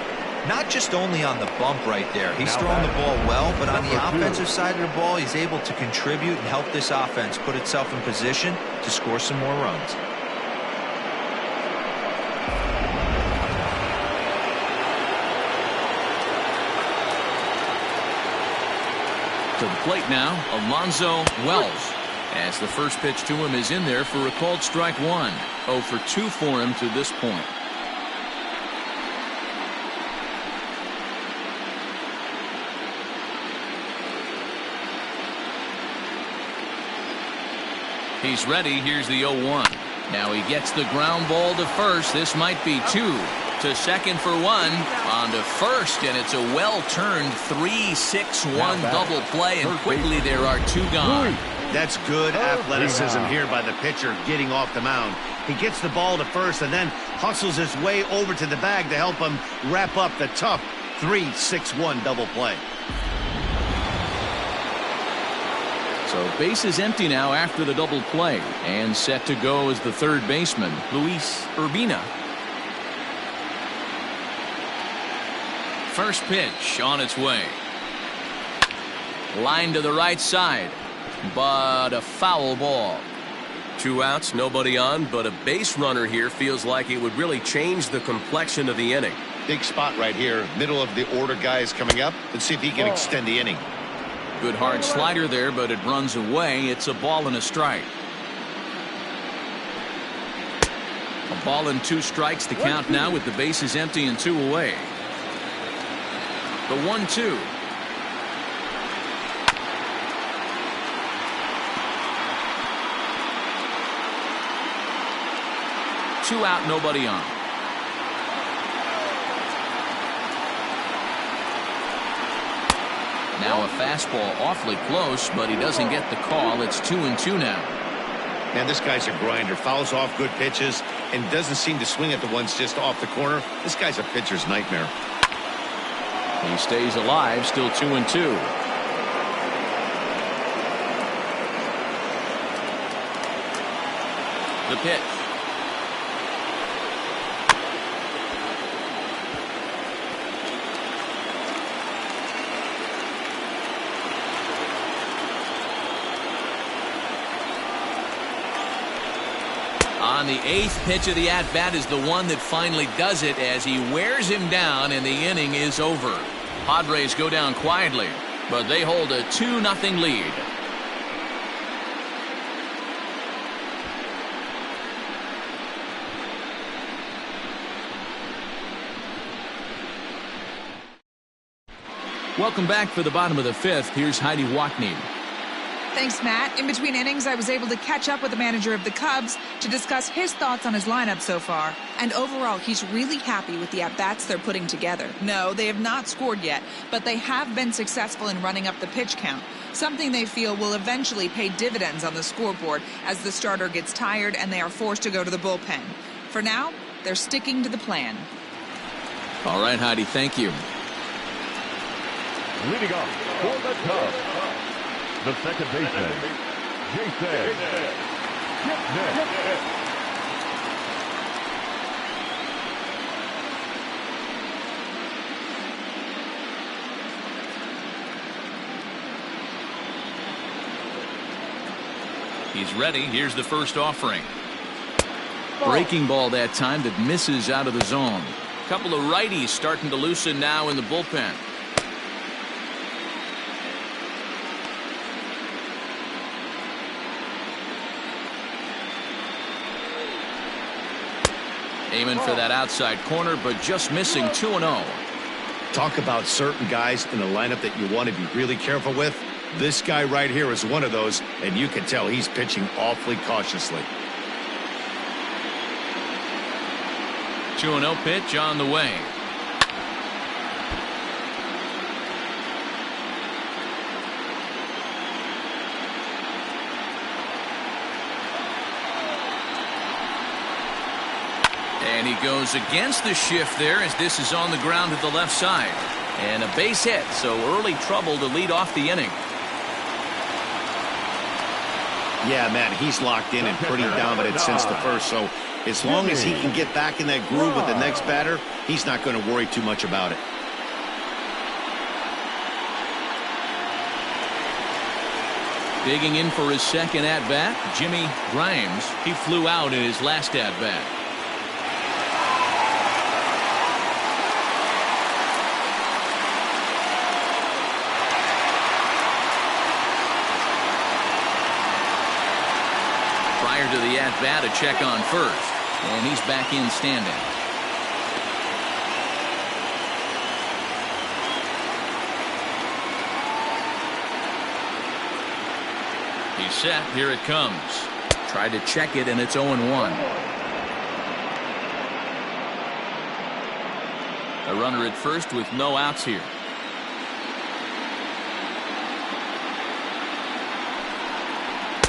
S4: not just only on the bump right there. He's throwing the ball well, but on the offensive side of the ball, he's able to contribute and help this offense put itself in position to score some more runs.
S1: To the plate now, Alonzo Wells. As the first pitch to him is in there for a called strike 1. 0 for 2 for him to this point. He's ready. Here's the 0-1. Now he gets the ground ball to first. This might be 2. To second for 1. On to first, and it's a well-turned 3-6-1 double play, and quickly there are 2 gone.
S2: That's good athleticism here by the pitcher getting off the mound. He gets the ball to first and then hustles his way over to the bag to help him wrap up the tough 3-6-1 double play.
S1: So base is empty now after the double play, and set to go is the third baseman, Luis Urbina. First pitch on its way. Line to the right side, but a foul ball.
S6: 2 outs, nobody on, but a base runner here feels like it would really change the complexion of the inning.
S2: Big spot right here. Middle of the order guy is coming up. Let's see if he can extend the inning.
S1: Good hard slider there, but it runs away. It's a ball and a strike. A ball and 2 strikes to count now with the bases empty and 2 away. The 1-2. Two out, nobody on. Now a fastball awfully close, but he doesn't get the call. It's 2-2 now.
S2: Man, this guy's a grinder. Fouls off good pitches and doesn't seem to swing at the ones just off the corner. This guy's a pitcher's nightmare.
S1: He stays alive, still 2-2. The pitch. On the 8th pitch of the at-bat is the one that finally does it as he wears him down and the inning is over. Padres go down quietly, but they hold a 2-0 lead. Welcome back for the bottom of the 5th. Here's Heidi Watney.
S7: Thanks, Matt. In between innings, I was able to catch up with the manager of the Cubs to discuss his thoughts on his lineup so far. And overall, he's really happy with the at-bats they're putting together. No, they have not scored yet, but they have been successful in running up the pitch count, something they feel will eventually pay dividends on the scoreboard as the starter gets tired and they are forced to go to the bullpen. For now, they're sticking to the plan.
S1: All right, Heidi, thank you.
S3: Leading off for the Cubs, the second baseman, Jason Kipnis.
S1: He's ready. Here's the first offering. Breaking ball that time that misses out of the zone.
S6: Couple of righties starting to loosen now in the bullpen.
S1: Aiming for that outside corner, but just missing 2-0.
S2: Talk about certain guys in the lineup that you want to be really careful with. This guy right here is one of those, and you can tell he's pitching awfully cautiously.
S1: 2-0 pitch on the way. And he goes against the shift there as this is on the ground to the left side. And a base hit, so early trouble to lead off the inning.
S2: Yeah, Matt, he's locked in and pretty dominant since the first, so as long as he can get back in that groove with the next batter, he's not going to worry too much about it.
S1: Digging in for his second at-bat, Jimmy Grimes. He flew out in his last at-bat. Prior to the at-bat, a check on first, and he's back in standing. He's set. Here it comes. Tried to check it, and it's 0-1. A runner at first with no outs here.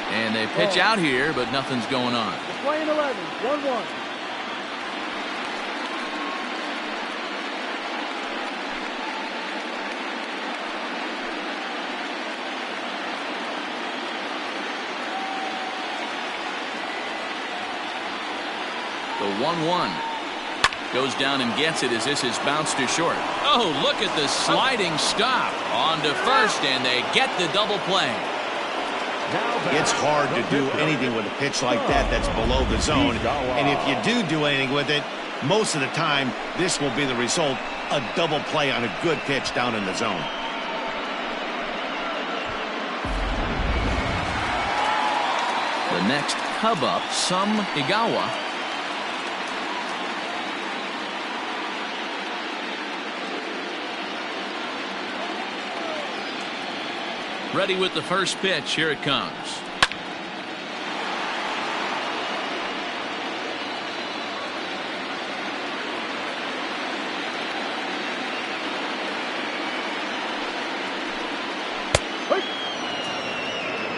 S1: And they pitch out here, but nothing's going on.
S8: Playing 11, 1-1.
S1: The 1-1 goes down and gets it as this is bounced to short. Oh, look at the sliding stop on to first, and they get the double play.
S2: It's hard to do anything with a pitch like that that's below the zone. And if you do anything with it, most of the time, this will be the result, a double play on a good pitch down in the zone.
S1: The next Cub up, Some Igawa. Ready with the first pitch. Here it comes.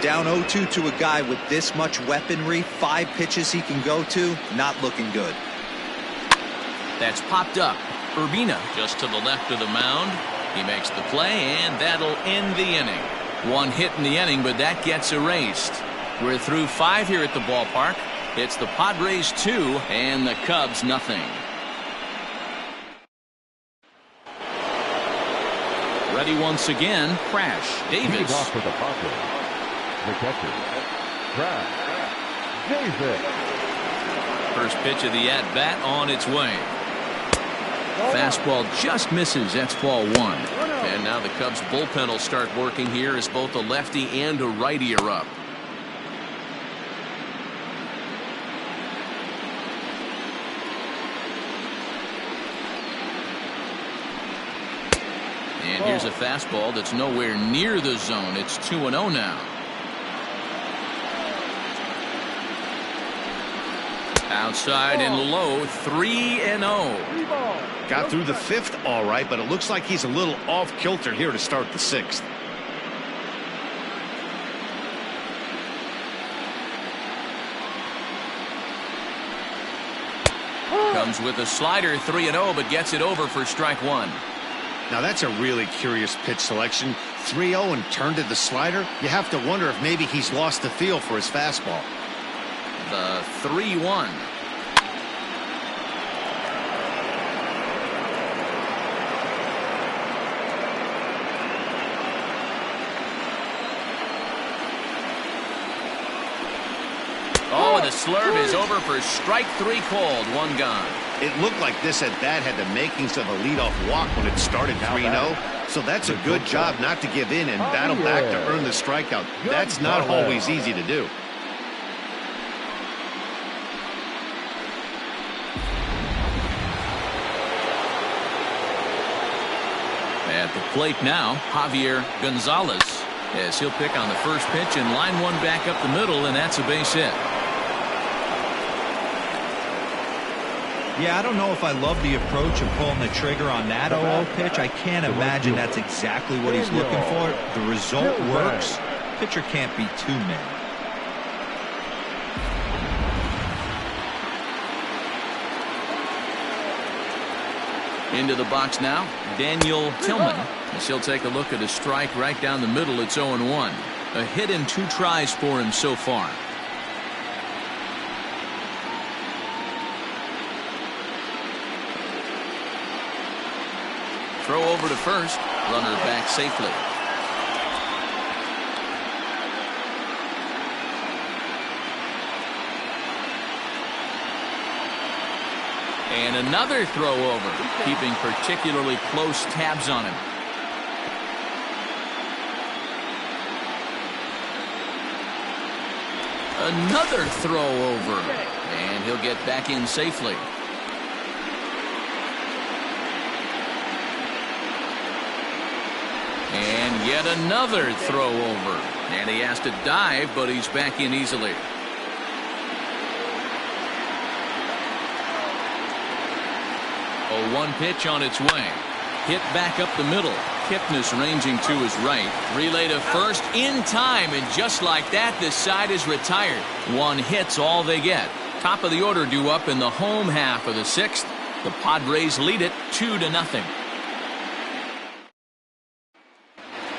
S4: Down 0-2 to a guy with this much weaponry, 5 pitches he can go to, not looking good.
S1: That's popped up. Urbina just to the left of the mound. He makes the play, and that'll end the inning. One hit in the inning, but that gets erased. We're through 5 here at the ballpark. It's the Padres 2 and the Cubs nothing. Ready once again. Crash Davis.
S3: Off for the Padres. The catcher, Crash Davis.
S1: First pitch of the at-bat on its way. Fastball just misses. That's ball 1. And now the Cubs bullpen will start working here as both a lefty and a righty are up. And here's a fastball that's nowhere near the zone. It's 2-0 now. Outside and low, 3-0.
S2: Got through the 5th all right, but it looks like he's a little off kilter here to start the 6th.
S1: Comes with a slider, 3-0, but gets it over for strike one.
S2: Now that's a really curious pitch selection. 3-0 and turned to the slider. You have to wonder if maybe he's lost the feel for his fastball.
S1: The 3-1. Oh, the slurve is over for strike 3 called. One gone.
S2: It looked like this at bat had the makings of a leadoff walk when it started 3-0. So that's a good job not to give in and battle back to earn the strikeout. That's not always easy to do.
S1: At the plate now, Javier Gonzalez, as he'll pick on the first pitch and line one back up the middle, and that's a base hit.
S4: Yeah, I don't know if I love the approach of pulling the trigger on that 0-0 pitch. I can't imagine that's exactly what he's looking for. The result works. Pitcher can't be too mad.
S1: Into the box now, Daniel Tillman, as he'll take a look at a strike right down the middle. It's 0-1. A hit in 2 tries for him so far. Throw over to first. Runner back safely. And another throw over, keeping particularly close tabs on him. Another throw over, and he'll get back in safely. And yet another throw over, and he has to dive, but he's back in easily. A 1 pitch on its way. Hit back up the middle. Kipnis ranging to his right. Relay to first in time, and just like that, this side is retired. 1 hit's all they get. Top of the order due up in the home half of the 6th. The Padres lead it 2-0.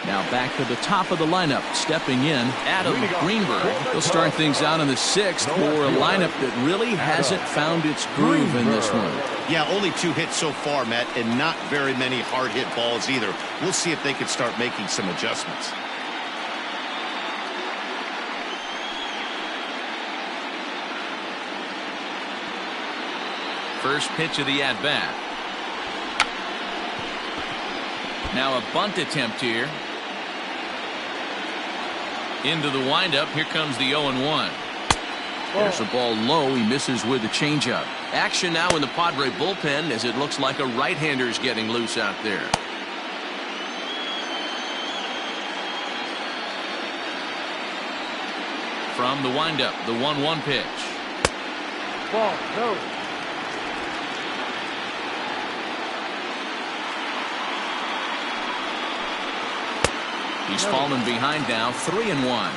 S1: Now back to the top of the lineup, stepping in, Adam Greenberg. He'll start things out in the 6th for a lineup that really hasn't found its groove in this one.
S2: Yeah, only 2 hits so far, Matt, and not very many hard hit balls either. We'll see if they can start making some adjustments.
S1: First pitch of the at-bat. Now a bunt attempt here. Into the windup. Here comes the 0-1. There's a ball low. He misses with the changeup. Action now in the Padre bullpen, as it looks like a right-hander's getting loose out there. From the windup, the 1-1 pitch.
S8: Ball, no.
S1: He's fallen behind now, 3-1.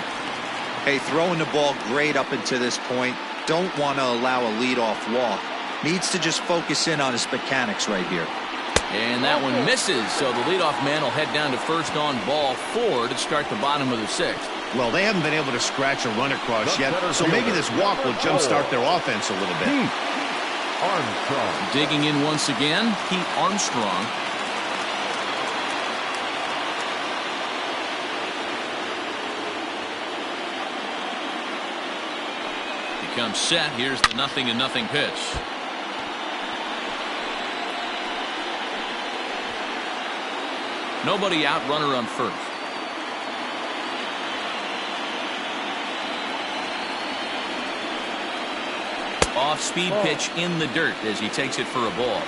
S4: Hey, throwing the ball great up until this point. Don't want to allow a leadoff walk. Needs to just focus in on his mechanics right here.
S1: And that one misses, so the leadoff man will head down to first on ball 4 to start the bottom of the 6th.
S2: Well, they haven't been able to scratch a run across yet, so maybe this walk will jumpstart their offense a little bit.
S3: Armstrong.
S1: Digging in once again, Pete Armstrong. Comes set. Here's the 0-0 pitch. Nobody out, runner on first. Off-speed pitch in the dirt as he takes it for a ball.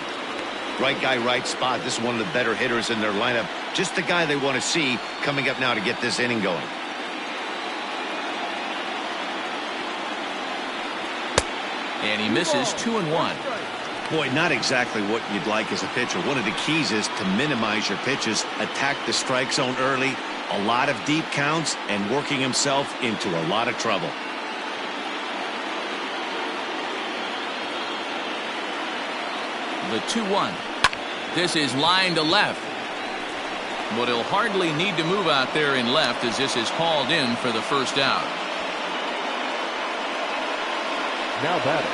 S2: Right guy, right spot. This is one of the better hitters in their lineup. Just the guy they want to see coming up now to get this inning going.
S1: And he misses 2-1.
S2: Boy, not exactly what you'd like as a pitcher. One of the keys is to minimize your pitches, attack the strike zone early, a lot of deep counts, and working himself into a lot of trouble.
S1: The 2-1. This is line to left. But he'll hardly need to move out there in left as this is hauled in for the first out.
S3: Now batting,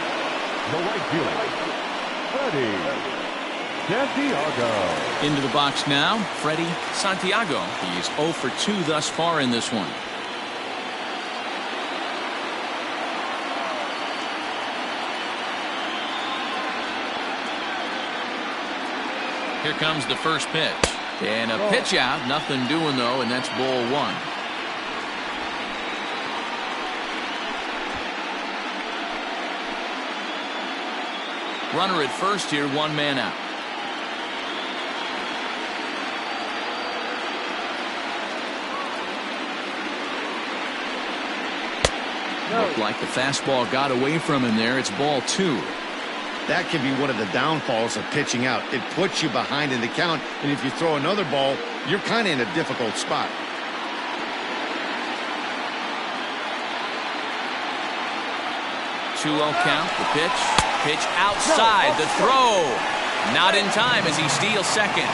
S3: the right fielder, Freddie Santiago.
S5: Into the box now, Freddie Santiago.
S1: He's 0 for 2 thus far in this one. Here comes the first pitch. And a pitch out. Nothing doing, though, and that's ball 1. Runner at first here, 1 man out. Looked like the fastball got away from him there. It's ball 2.
S2: That can be one of the downfalls of pitching out. It puts you behind in the count, and if you throw another ball, you're kind of in a difficult spot.
S1: Two-0 count. The pitch. Pitch outside. The throw. Not in time as he steals second.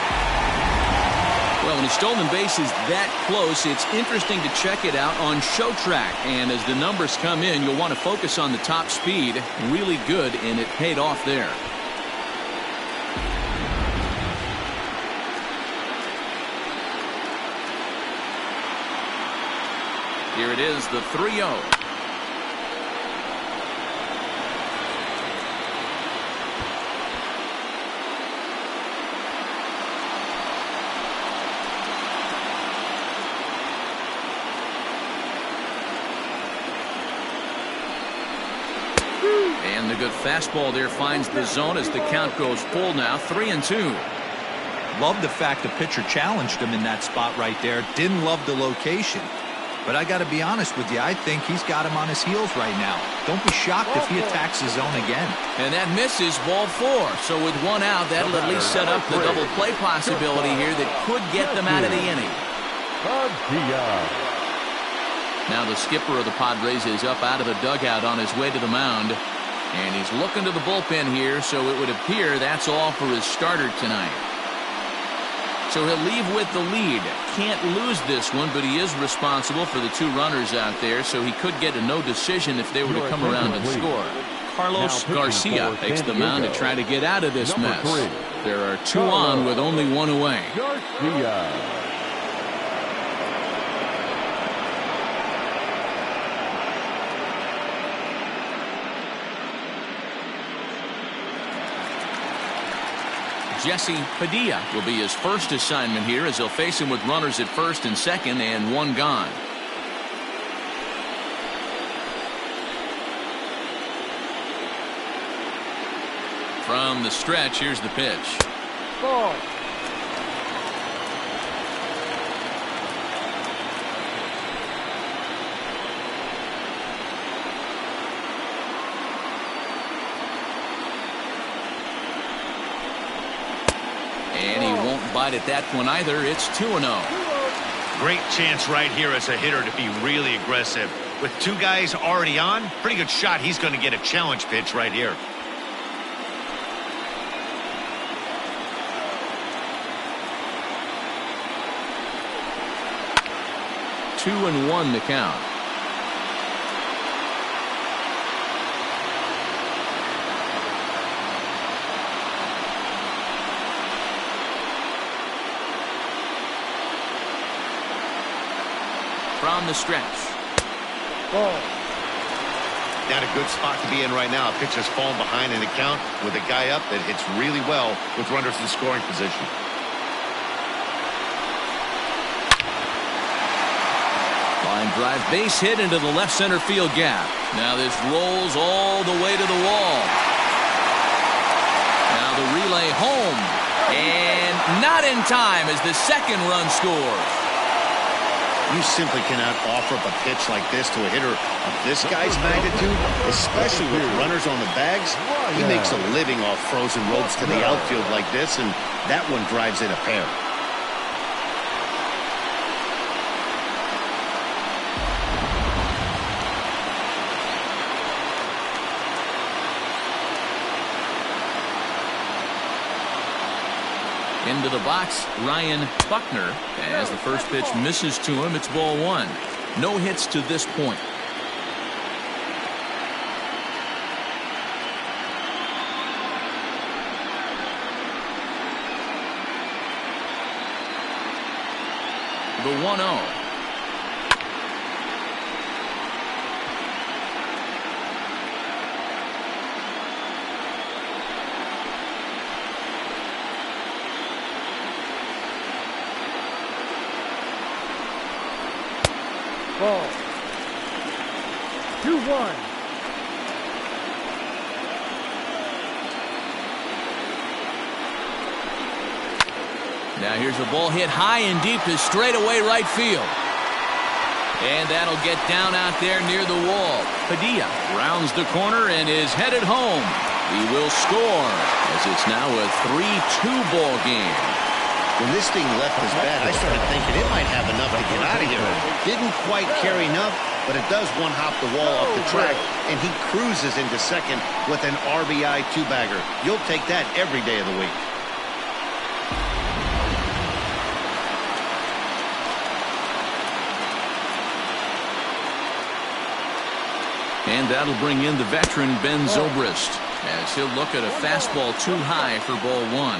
S1: Well, when a stolen base is that close, it's interesting to check it out on show track. And as the numbers come in, you'll want to focus on the top speed. Really good, and it paid off there. Here it is, the 3-0. And the good fastball there finds the zone as the count goes full now. 3-2.
S4: Love the fact the pitcher challenged him in that spot right there. Didn't love the location. But I got to be honest with you, I think he's got him on his heels right now. Don't be shocked if he attacks his zone again.
S1: And that misses ball 4. So with 1 out, that'll at least set up the double play possibility here that could get them out of the inning. Now the skipper of the Padres is up out of the dugout on his way to the mound. And he's looking to the bullpen here, so it would appear that's all for his starter tonight. So he'll leave with the lead. Can't lose this one, but he is responsible for the 2 runners out there, so he could get a no decision if they were to come around and score. Carlos Garcia takes the mound to try to get out of this mess. There are 2 on with only 1 away. Jesse Padilla will be his first assignment here as he'll face him with runners at first and second and 1 gone. From the stretch, here's the pitch.
S8: Ball.
S1: And he won't bite at that one either. It's 2-0.
S2: Great chance right here as a hitter to be really aggressive. With 2 guys already on, pretty good shot. He's going to get a challenge pitch right here.
S1: Two and 1 to count. From the stretch.
S8: Ball.
S2: Not a good spot to be in right now. A pitcher's falling behind in the count with a guy up that hits really well with runners in scoring position.
S1: Line drive base hit into the left center field gap. Now this rolls all the way to the wall. Now the relay home. And not in time as the second run scores.
S2: You simply cannot offer up a pitch like this to a hitter of this guy's magnitude, especially with runners on the bags. He makes a living off frozen ropes to the outfield like this, and that one drives in a pair.
S1: Into the box, Ryan Buckner. As the first pitch misses to him, it's ball one. No hits to this point. The 1-0.
S8: Ball. 2-1.
S1: Now here's a ball hit high and deep to straightaway right field. And that'll get down out there near the wall. Padilla rounds the corner and is headed home. He will score as it's now a 3-2 ball game.
S2: When this thing left his bat, I started thinking it might have enough to get out of here. Didn't quite carry enough, but it does one-hop the wall off the track, and he cruises into second with an RBI two-bagger. You'll take that every day of the week.
S1: And that'll bring in the veteran Ben Zobrist, as he'll look at a fastball too high for ball one.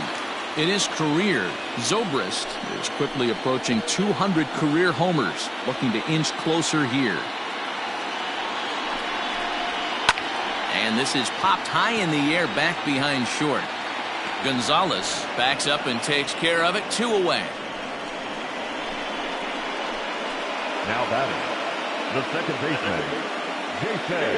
S1: In his career, Zobrist is quickly approaching 200 career homers, looking to inch closer here. And this is popped high in the air back behind short. Gonzalez backs up and takes care of it, 2 away.
S3: Now batting, the second baseman, Jason.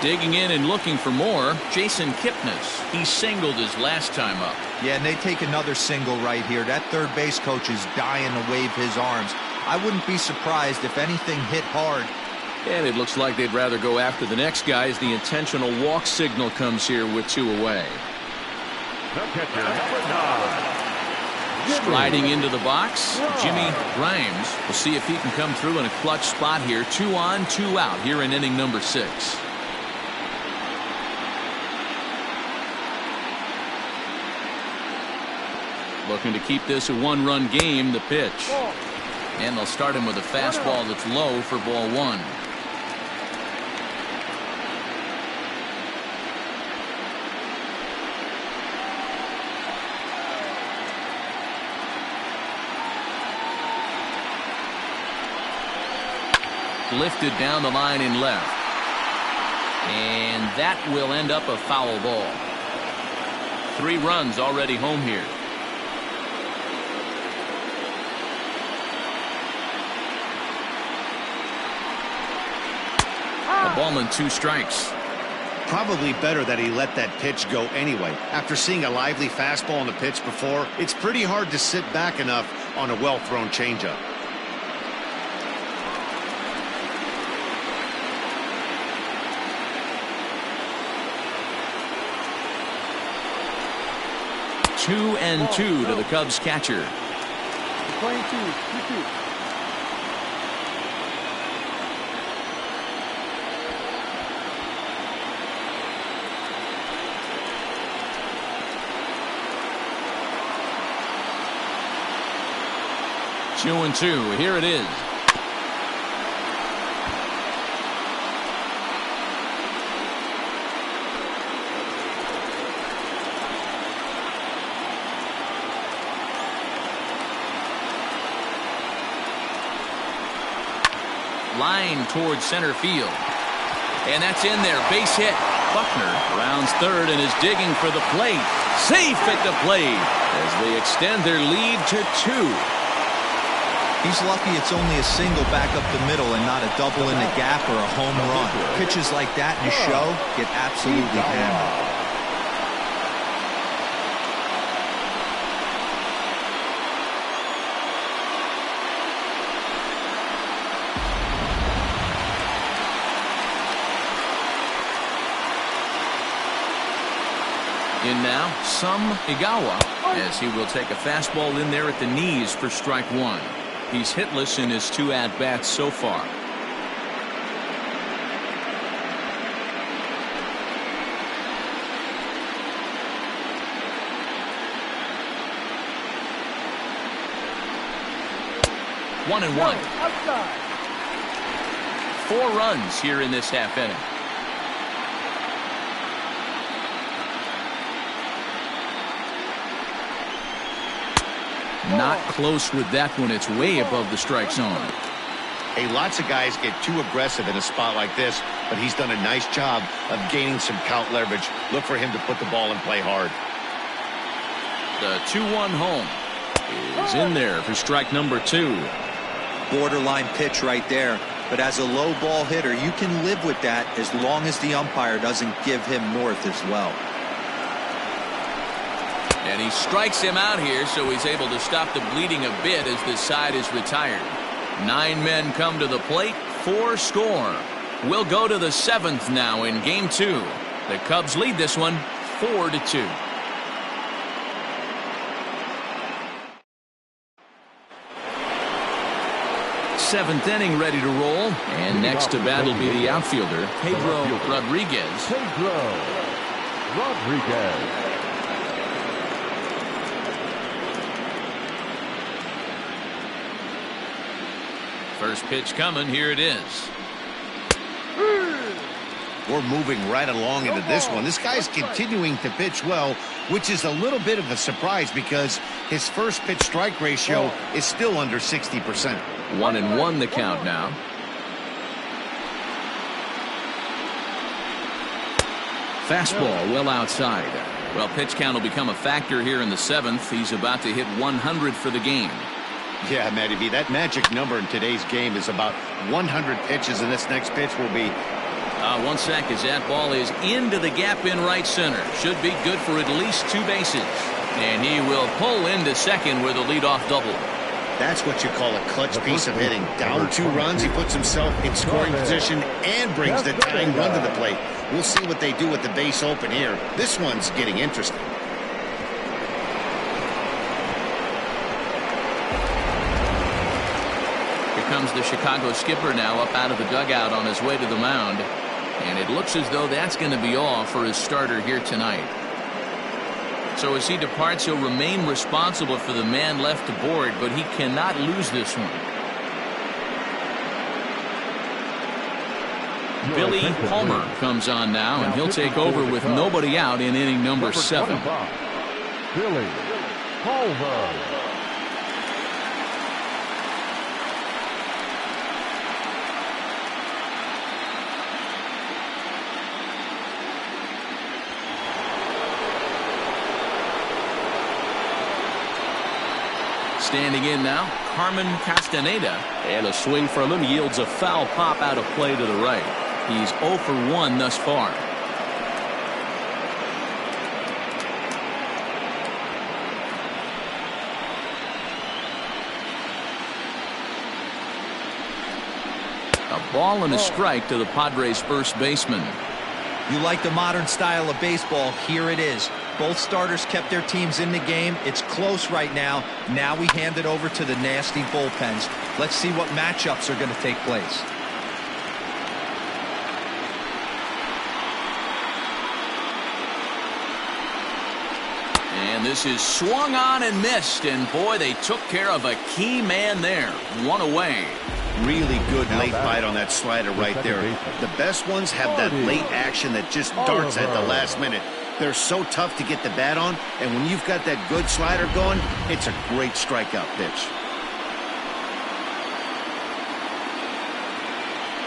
S1: Digging in and looking for more, Jason Kipnis. He singled his last time up.
S4: Yeah, and they take another single right here. That third base coach is dying to wave his arms. I wouldn't be surprised if anything hit hard.
S1: And it looks like they'd rather go after the next guy as the intentional walk signal comes here with 2 away.
S3: The catcher, number 9.
S1: Sliding into the box, Jimmy Grimes. We'll see if he can come through in a clutch spot here. 2 on, 2 out here in inning number 6. Looking to keep this a 1-run game, the pitch. And they'll start him with a fastball that's low for ball 1. Lifted down the line in left. And that will end up a foul ball. 3 runs already home here. A ball and 2 strikes.
S2: Probably better that he let that pitch go anyway. After seeing a lively fastball on the pitch before, it's pretty hard to sit back enough on a well-thrown changeup.
S1: Two and 2 to the Cubs catcher.
S8: Playing 2-2.
S1: 2-2. Here it is. Line towards center field. And that's in there. Base hit. Buckner rounds third and is digging for the plate. Safe at the plate as they extend their lead to 2.
S4: He's lucky it's only a single back up the middle and not a double in the gap or a home run. Pitches like that in a show get absolutely hammered.
S5: now, Some Igawa, as he will take a fastball in there at the knees for strike one. He's hitless in his 2 at-bats so far. One and one. 4 runs here in this half inning. Not close with that one. It's way above the strike zone.
S2: Hey, lots of guys get too aggressive in a spot like this, but he's done a nice job of gaining some count leverage. Look for him to put the ball in play hard.
S5: The 2-1 home is in there for strike number 2.
S4: Borderline pitch right there. But as a low ball hitter, you can live with that as long as the umpire doesn't give him north as well.
S5: And he strikes him out here, so he's able to stop the bleeding a bit as this side is retired. 9 men come to the plate, 4 score. We'll go to the 7th now in game 2. The Cubs lead this one 4-2. Seventh inning ready to roll, and next to bat will be the outfielder Pedro Rodriguez.
S3: Pedro Rodriguez.
S5: First pitch coming, here it is.
S2: We're moving right along into this one. This guy's continuing to pitch well, which is a little bit of a surprise because his first pitch strike ratio is still under 60%.
S5: 1-1 the count now. Fastball well outside. Well, pitch count will become a factor here in the 7th. He's about to hit 100 for the game.
S2: Yeah, Matty B, that magic number in today's game is about 100 pitches, and this next pitch will be...
S5: 1 sec as that ball is into the gap in right center. Should be good for at least 2 bases. And he will pull into second with a leadoff double.
S2: That's what you call a clutch piece of hitting. Down 2 runs, he puts himself in scoring position and brings the tying run to the plate. We'll see what they do with the base open here. This one's getting interesting.
S5: Here comes the Chicago skipper now up out of the dugout on his way to the mound. And it looks as though that's going to be all for his starter here tonight. So as he departs, he'll remain responsible for the man left to board, but he cannot lose this one. Billy Palmer comes on now, and he'll take over with nobody out in inning number 7.
S3: Billy Palmer.
S5: Standing in now, Carmen Castaneda.
S6: And a swing from him yields a foul pop out of play to the right.
S5: He's 0 for 1 thus far. A ball and a strike to the Padres' first baseman.
S4: You like the modern style of baseball, here it is. Both starters kept their teams in the game. It's close right now. Now we hand it over to the nasty bullpens. Let's see what matchups are going to take place.
S5: And this is swung on and missed. And boy, they took care of a key man there. 1 away.
S2: Really good late bite on that slider right there. The best ones have that late action that just darts at the last minute. They're so tough to get the bat on, and when you've got that good slider going, it's a great strikeout pitch.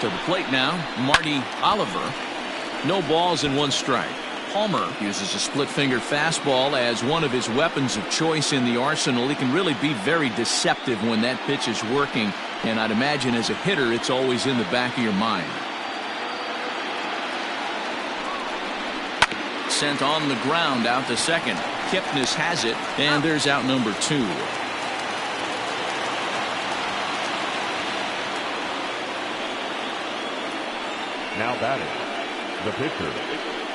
S5: To the plate now, Marty Oliver. No balls and 1 strike. Palmer uses a split-finger fastball as one of his weapons of choice in the arsenal. He can really be very deceptive when that pitch is working, and I'd imagine as a hitter, it's always in the back of your mind. Sent on the ground out to second. Kipnis has it, and there's out number 2.
S3: Now batting, the pitcher,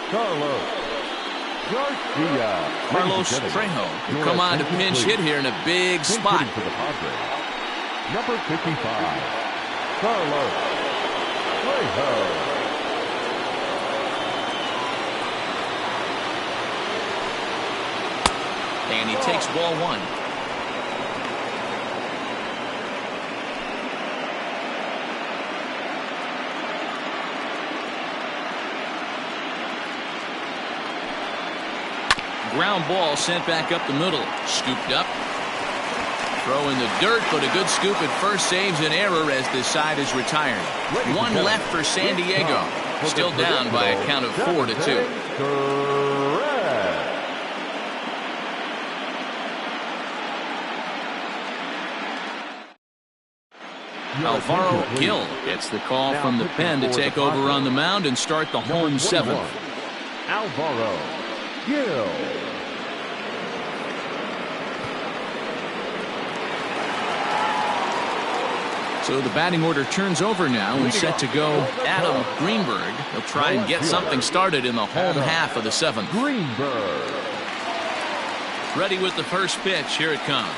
S3: Carlos Garcia.
S5: Carlos Trejo will come on to pinch hit here in a big spot.
S3: For the Padres, number 55, Carlos Trejo.
S5: And he takes ball one. Ground ball sent back up the middle. Scooped up. Throw in the dirt, but a good scoop at first saves an error as this side is retired. One left for San Diego. Still down by a count of 4-2. Alvaro Gil gets the call from the pen to take over on the mound and start the home seventh.
S3: Alvaro Gil.
S5: So the batting order turns over now and set to go Adam Greenberg. He'll try and get something started in the home half of the seventh.
S3: Greenberg.
S5: Ready with the first pitch. Here it comes.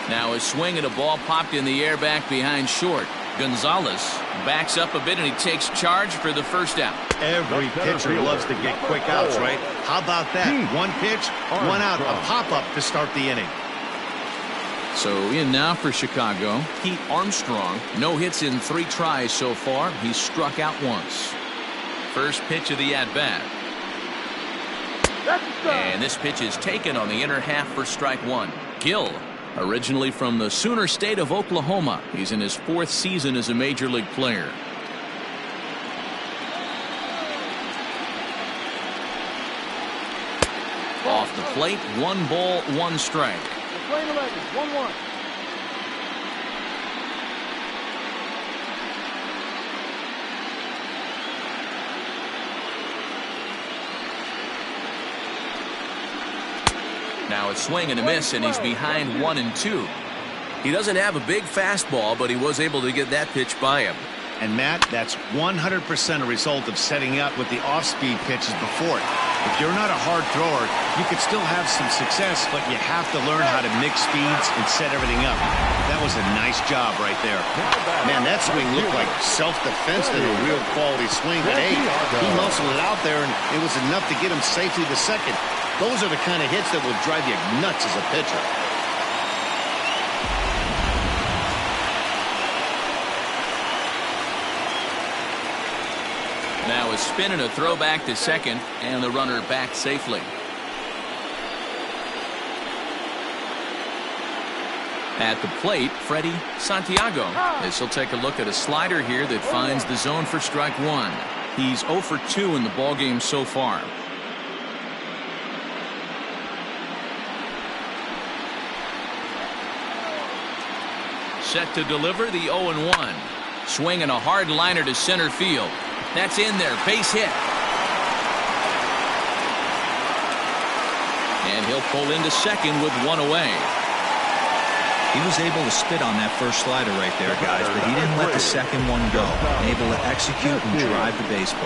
S5: Now a swing and a ball popped in the air back behind short. Gonzalez backs up a bit and he takes charge for the first out.
S2: Every pitcher loves to get quick outs, right? How about that? One pitch, one out, a pop-up to start the inning.
S5: So in now for Chicago, Pete Armstrong. No hits in 3 tries so far. He's struck out once. First pitch of the at-bat. And this pitch is taken on the inner half for strike one. Gil, originally from the Sooner State of Oklahoma. He's in his 4th season as a major league player. Off the plate, 1 ball, 1 strike.
S8: Playing 11, 1-1.
S5: Now a swing and a miss, and he's behind 1-2.
S6: He doesn't have a big fastball, but he was able to get that pitch by him.
S2: And Matt, that's 100% a result of setting up with the off-speed pitches before it. If you're not a hard thrower, you could still have some success, but you have to learn how to mix speeds and set everything up. That was a nice job right there. Man, that swing looked like self-defense than a real quality swing. But hey, he muscled it out there, and it was enough to get him safely to second. Those are the kind of hits that will drive you nuts as a pitcher.
S5: Now a spin and a throw back to second, and the runner back safely. At the plate, Freddie Santiago. This will take a look at a slider here that finds the zone for strike one. He's 0 for 2 in the ballgame so far. Set to deliver the 0-1. Swing and a hard liner to center field. That's in there. Base hit. And he'll pull into second with 1 away.
S4: He was able to spit on that first slider right there, guys, but he didn't let the second one go. Able to execute and drive the baseball.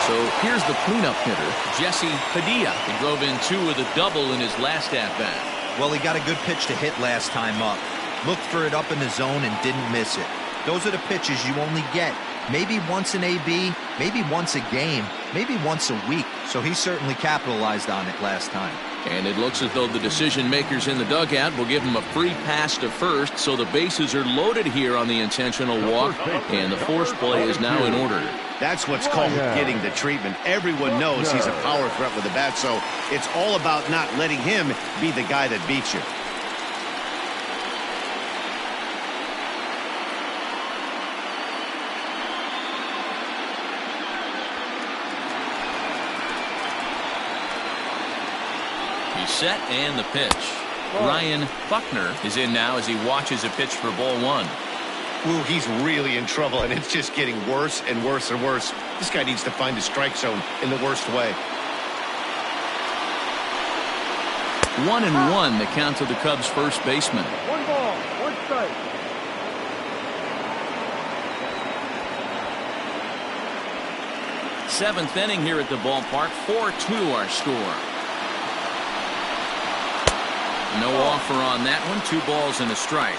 S5: So here's the cleanup hitter, Jesse Padilla. He drove in 2 with a double in his last at-bat.
S4: Well, he got a good pitch to hit last time up. Looked for it up in the zone and didn't miss it. Those are the pitches you only get maybe once in AB, maybe once a game, maybe once a week. So he certainly capitalized on it last time.
S5: And it looks as though the decision makers in the dugout will give him a free pass to first, so the bases are loaded here on the intentional walk, and the force play is now in order.
S2: That's what's called getting the treatment. Everyone knows he's a power threat with the bat, so it's all about not letting him be the guy that beats you.
S5: He's set and the pitch. Ryan Buckner is in now as he watches a pitch for ball one.
S2: Ooh, he's really in trouble, and it's just getting worse and worse and worse. This guy needs to find the strike zone in the worst way.
S5: 1-1, the count to the Cubs first baseman.
S8: 1 ball, 1 strike.
S5: Seventh inning here at the ballpark. 4-2 our score. No offer on that one. 2 balls and a strike.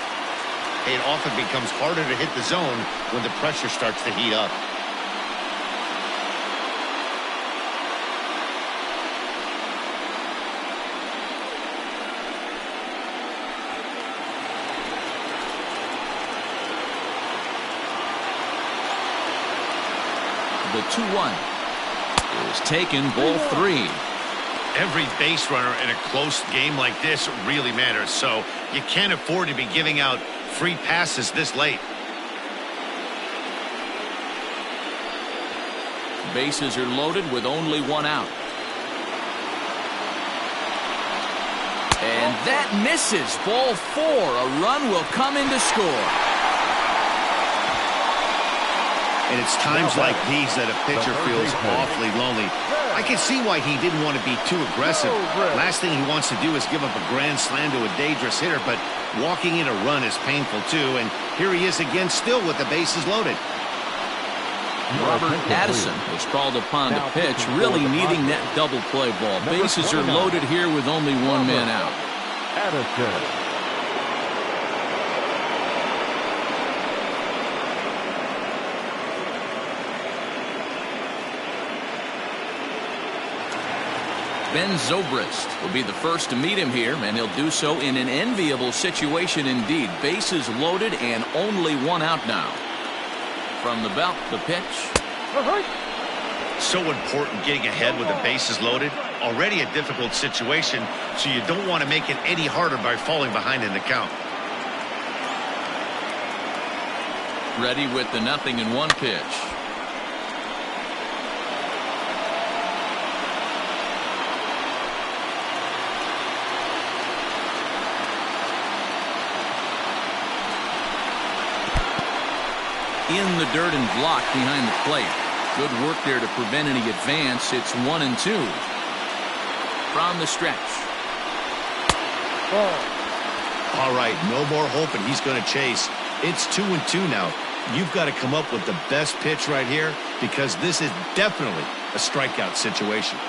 S2: It often becomes harder to hit the zone when the pressure starts to heat up.
S5: The 2-1 is taken, ball 3.
S2: Every base runner in a close game like this really matters, so you can't afford to be giving out free passes this late.
S5: Bases are loaded with only 1 out. And that misses. Ball 4. A run will come in to score.
S2: And it's times like these that a pitcher feels awfully lonely. I can see why he didn't want to be too aggressive. Last thing he wants to do is give up a grand slam to a dangerous hitter, but walking in a run is painful too. And here he is again, still with the bases loaded.
S5: Robert Addison was called upon to pitch, really needing that double play ball. Bases are loaded here with only 1 man out.
S3: Addison.
S5: Ben Zobrist will be the first to meet him here, and he'll do so in an enviable situation indeed. Bases loaded and only 1 out now. From the belt, the pitch.
S2: So important getting ahead with the bases loaded. Already a difficult situation, so you don't want to make it any harder by falling behind in the count.
S5: Ready with the 0-1 pitch. In the dirt and blocked behind the plate. Good work there to prevent any advance. It's 1-2. From the stretch.
S2: All right, no more hoping he's going to chase. It's 2-2 now. You've got to come up with the best pitch right here, because this is definitely a strikeout situation.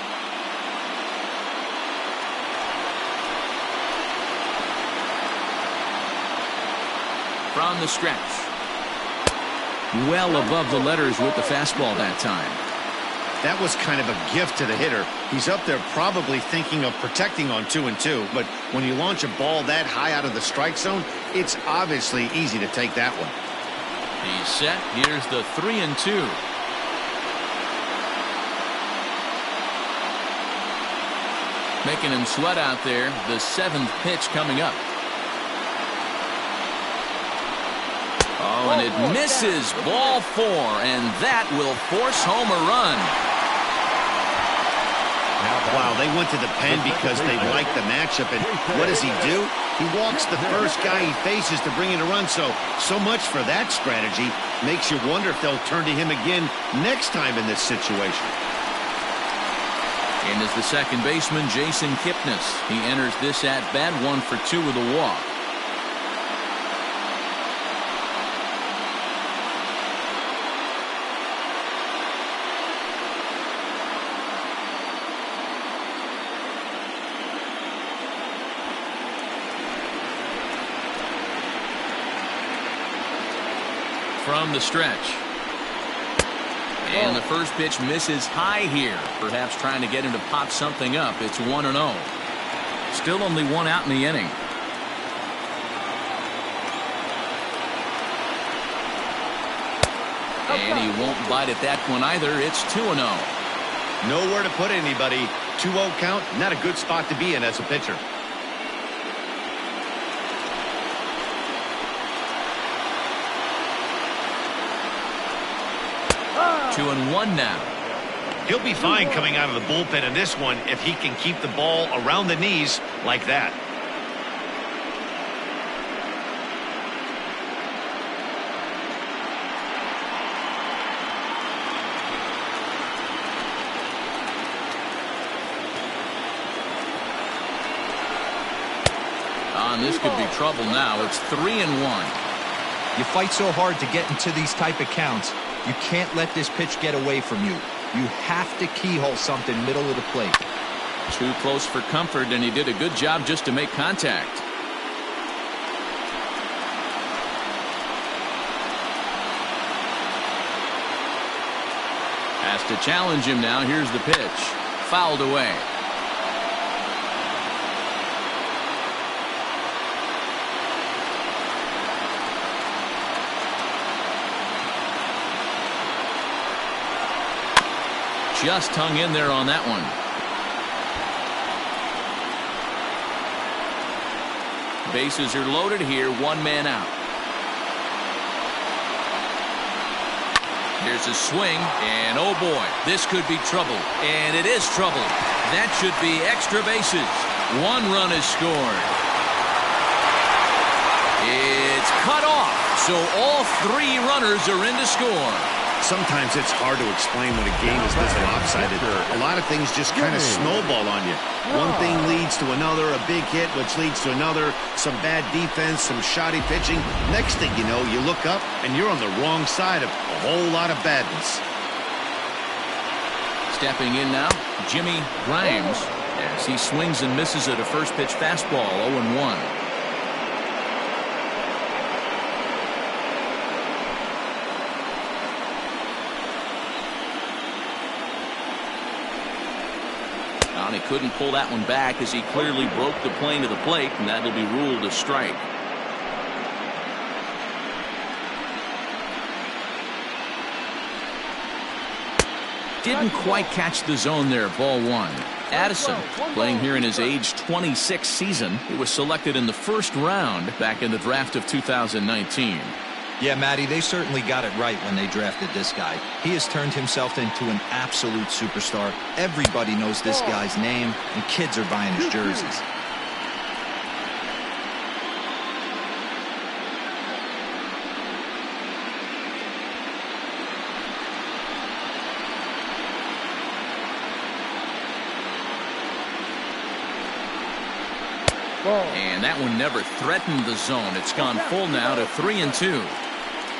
S5: From the stretch. Well above the letters with the fastball that time.
S2: That was kind of a gift to the hitter. He's up there probably thinking of protecting on 2-2, but when you launch a ball that high out of the strike zone, it's obviously easy to take that one.
S5: He's set. Here's the 3-2. Making him sweat out there. The 7th pitch coming up. Oh, and it misses. Ball 4, and that will force home a run.
S2: Wow, they went to the pen because they like the matchup, and what does he do? He walks the first guy he faces to bring in a run, so much for that strategy. Makes you wonder if they'll turn to him again next time in this situation.
S5: In is the second baseman, Jason Kipnis. He enters this at-bat 1 for 2 with a walk. From the stretch. And the first pitch misses high here. Perhaps trying to get him to pop something up. It's 1-0. Still only 1 out in the inning. And he won't bite at that one either. It's 2-0.
S2: Nowhere to put anybody. 2-0 count, not a good spot to be in as a pitcher.
S5: 2-1 now.
S2: He'll be fine coming out of the bullpen in this one if he can keep the ball around the knees like that.
S5: Now, and this could be trouble now. It's 3-1.
S4: You fight so hard to get into these type of counts. You can't let this pitch get away from you. You have to keyhole something middle of the plate.
S5: Too close for comfort, and he did a good job just to make contact. Has to challenge him now. Here's the pitch. Fouled away. Just hung in there on that one. Bases are loaded here. One man out. Here's a swing, and oh boy, this could be trouble. And it is trouble. That should be extra bases. One run is scored. It's cut off, so all three runners are in to score.
S2: Sometimes it's hard to explain when a game is this lopsided. A lot of things just kind of snowball on you. One thing leads to another, a big hit, which leads to another, some bad defense, some shoddy pitching. Next thing you know, you look up and you're on the wrong side of a whole lot of badness.
S5: Stepping in now, Jimmy Grimes, as he swings and misses at a first pitch fastball, 0-1. He couldn't pull that one back as he clearly broke the plane of the plate, and that'll be ruled a strike. Didn't quite catch the zone there. Ball one. Addison, playing here in his age 26 season. He was selected in the first round back in the draft of 2019.
S4: Yeah, Matty, they certainly got it right when they drafted this guy. He has turned himself into an absolute superstar. Everybody knows this guy's name, and kids are buying his jerseys.
S5: And that one never threatened the zone. It's gone full now to 3-2.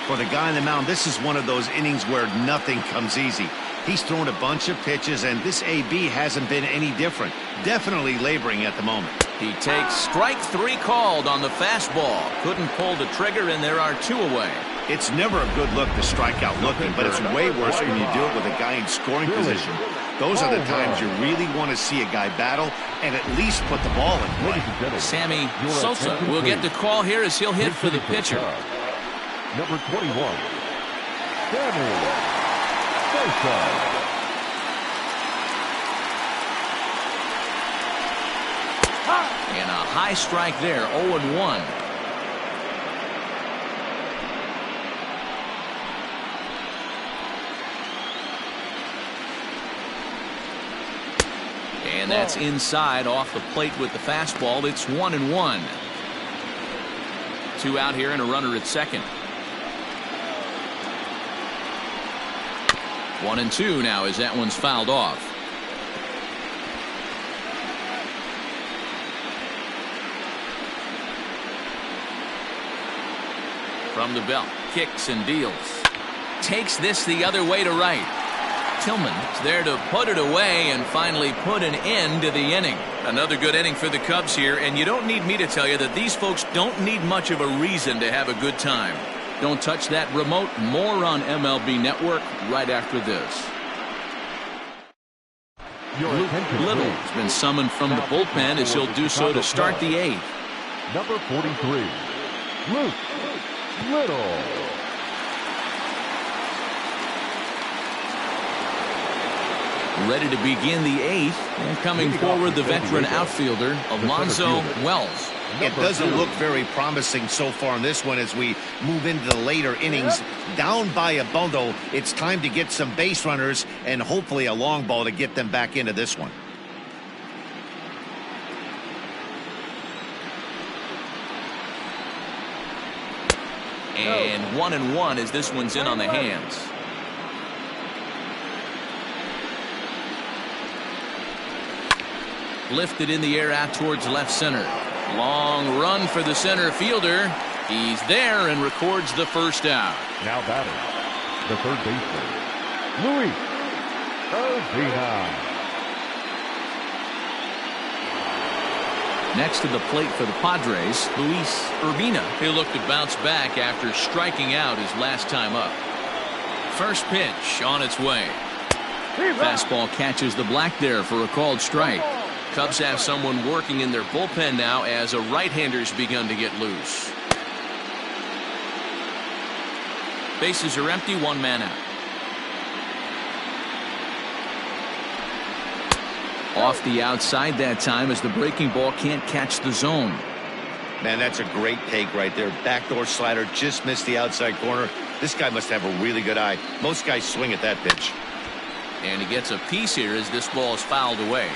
S2: For the guy on the mound, this is one of those innings where nothing comes easy. He's thrown a bunch of pitches, and this AB hasn't been any different. Definitely laboring at the moment.
S5: He takes strike three called on the fastball. Couldn't pull the trigger, and there are two away.
S2: It's never a good look to strike out looking, but it's way worse when you do it with a guy in scoring position. Those are the times you really want to see a guy battle and at least put the ball in play.
S5: Sammy Sosa will get the call here as he'll hit for the pitcher.
S3: Number 21, Sammy Sosa.
S5: And a high strike there, 0-1. And that's inside off the plate with the fastball. It's 1-1. Two out here and a runner at second. 1-2 now as that one's fouled off. From the belt, kicks and deals. Takes this the other way to right. Tillman is there to put it away and finally put an end to the inning. Another good inning for the Cubs here, and you don't need me to tell you that these folks don't need much of a reason to have a good time. Don't touch that remote. More on MLB Network right after this. Luke Little has been summoned from the bullpen as he'll do so to start the eighth.
S3: Number 43, Luke Little.
S5: Ready to begin the eighth, and coming forward the veteran outfielder Alonzo Wells.
S2: It doesn't look very promising so far in this one as we move into the later innings. Down by a bundle, it's time to get some base runners and hopefully a long ball to get them back into this one.
S5: And 1-1 as this one's in on the hands. Lifted in the air out towards left center.
S1: Long run for the center fielder. He's there and records the first out.
S3: Now batting, the third baseman, Luis Urbina.
S5: Next to the plate for the Padres, Luis Urbina.
S1: He'll look to bounce back after striking out his last time up. First pitch on its way.
S5: Fastball catches the black there for a called strike.
S1: Cubs have someone working in their bullpen now as a right-hander's begun to get loose. Bases are empty, one man out.
S5: Off the outside that time as the breaking ball can't catch the zone.
S2: Man, that's a great take right there. Backdoor slider just missed the outside corner. This guy must have a really good eye. Most guys swing at that pitch.
S1: And he gets a piece here as this ball is fouled away.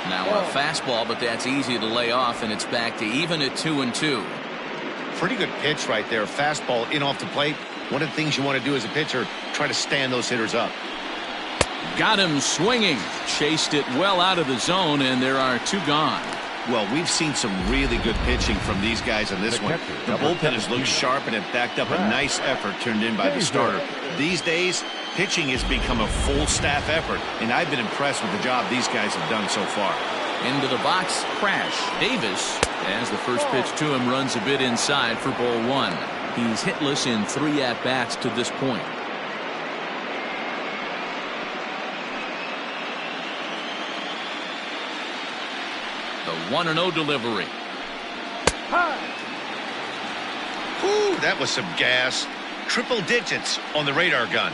S1: Now a fastball, but that's easy to lay off, and it's back to even at 2-2.
S2: Pretty good pitch right there. Fastball in off the plate. One of the things you want to do as a pitcher, try to stand those hitters up.
S5: Got him swinging. Chased it well out of the zone, and there are two gone.
S2: Well, we've seen some really good pitching from these guys in this one. The bullpen has looked sharp and have backed up a nice effort turned in by the starter. These days, pitching has become a full staff effort, and I've been impressed with the job these guys have done so far.
S1: Into the box, crash. Davis, as the first pitch to him, runs a bit inside for ball one.
S5: He's hitless in 3 at-bats to this point.
S1: The 1-0 delivery.
S2: Ooh, that was some gas. Triple digits on the radar gun.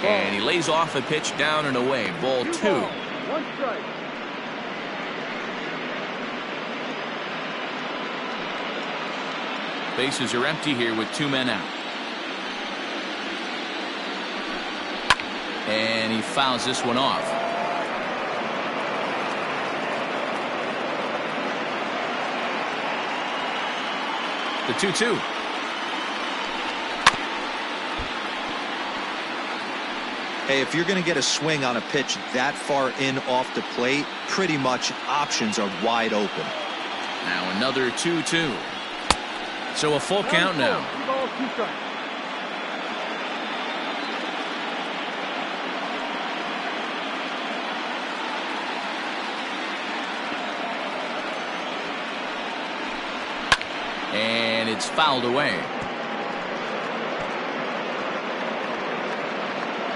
S1: And he lays off a pitch down and away. Ball 2.
S8: One strike.
S1: Bases are empty here with 2 men out. And he fouls this one off. The 2-2.
S4: Hey, if you're going to get a swing on a pitch that far in off the plate, pretty much options are wide open.
S1: Now another 2-2. So a full count now.
S8: 2 balls, 2 strikes.
S1: And it's fouled away.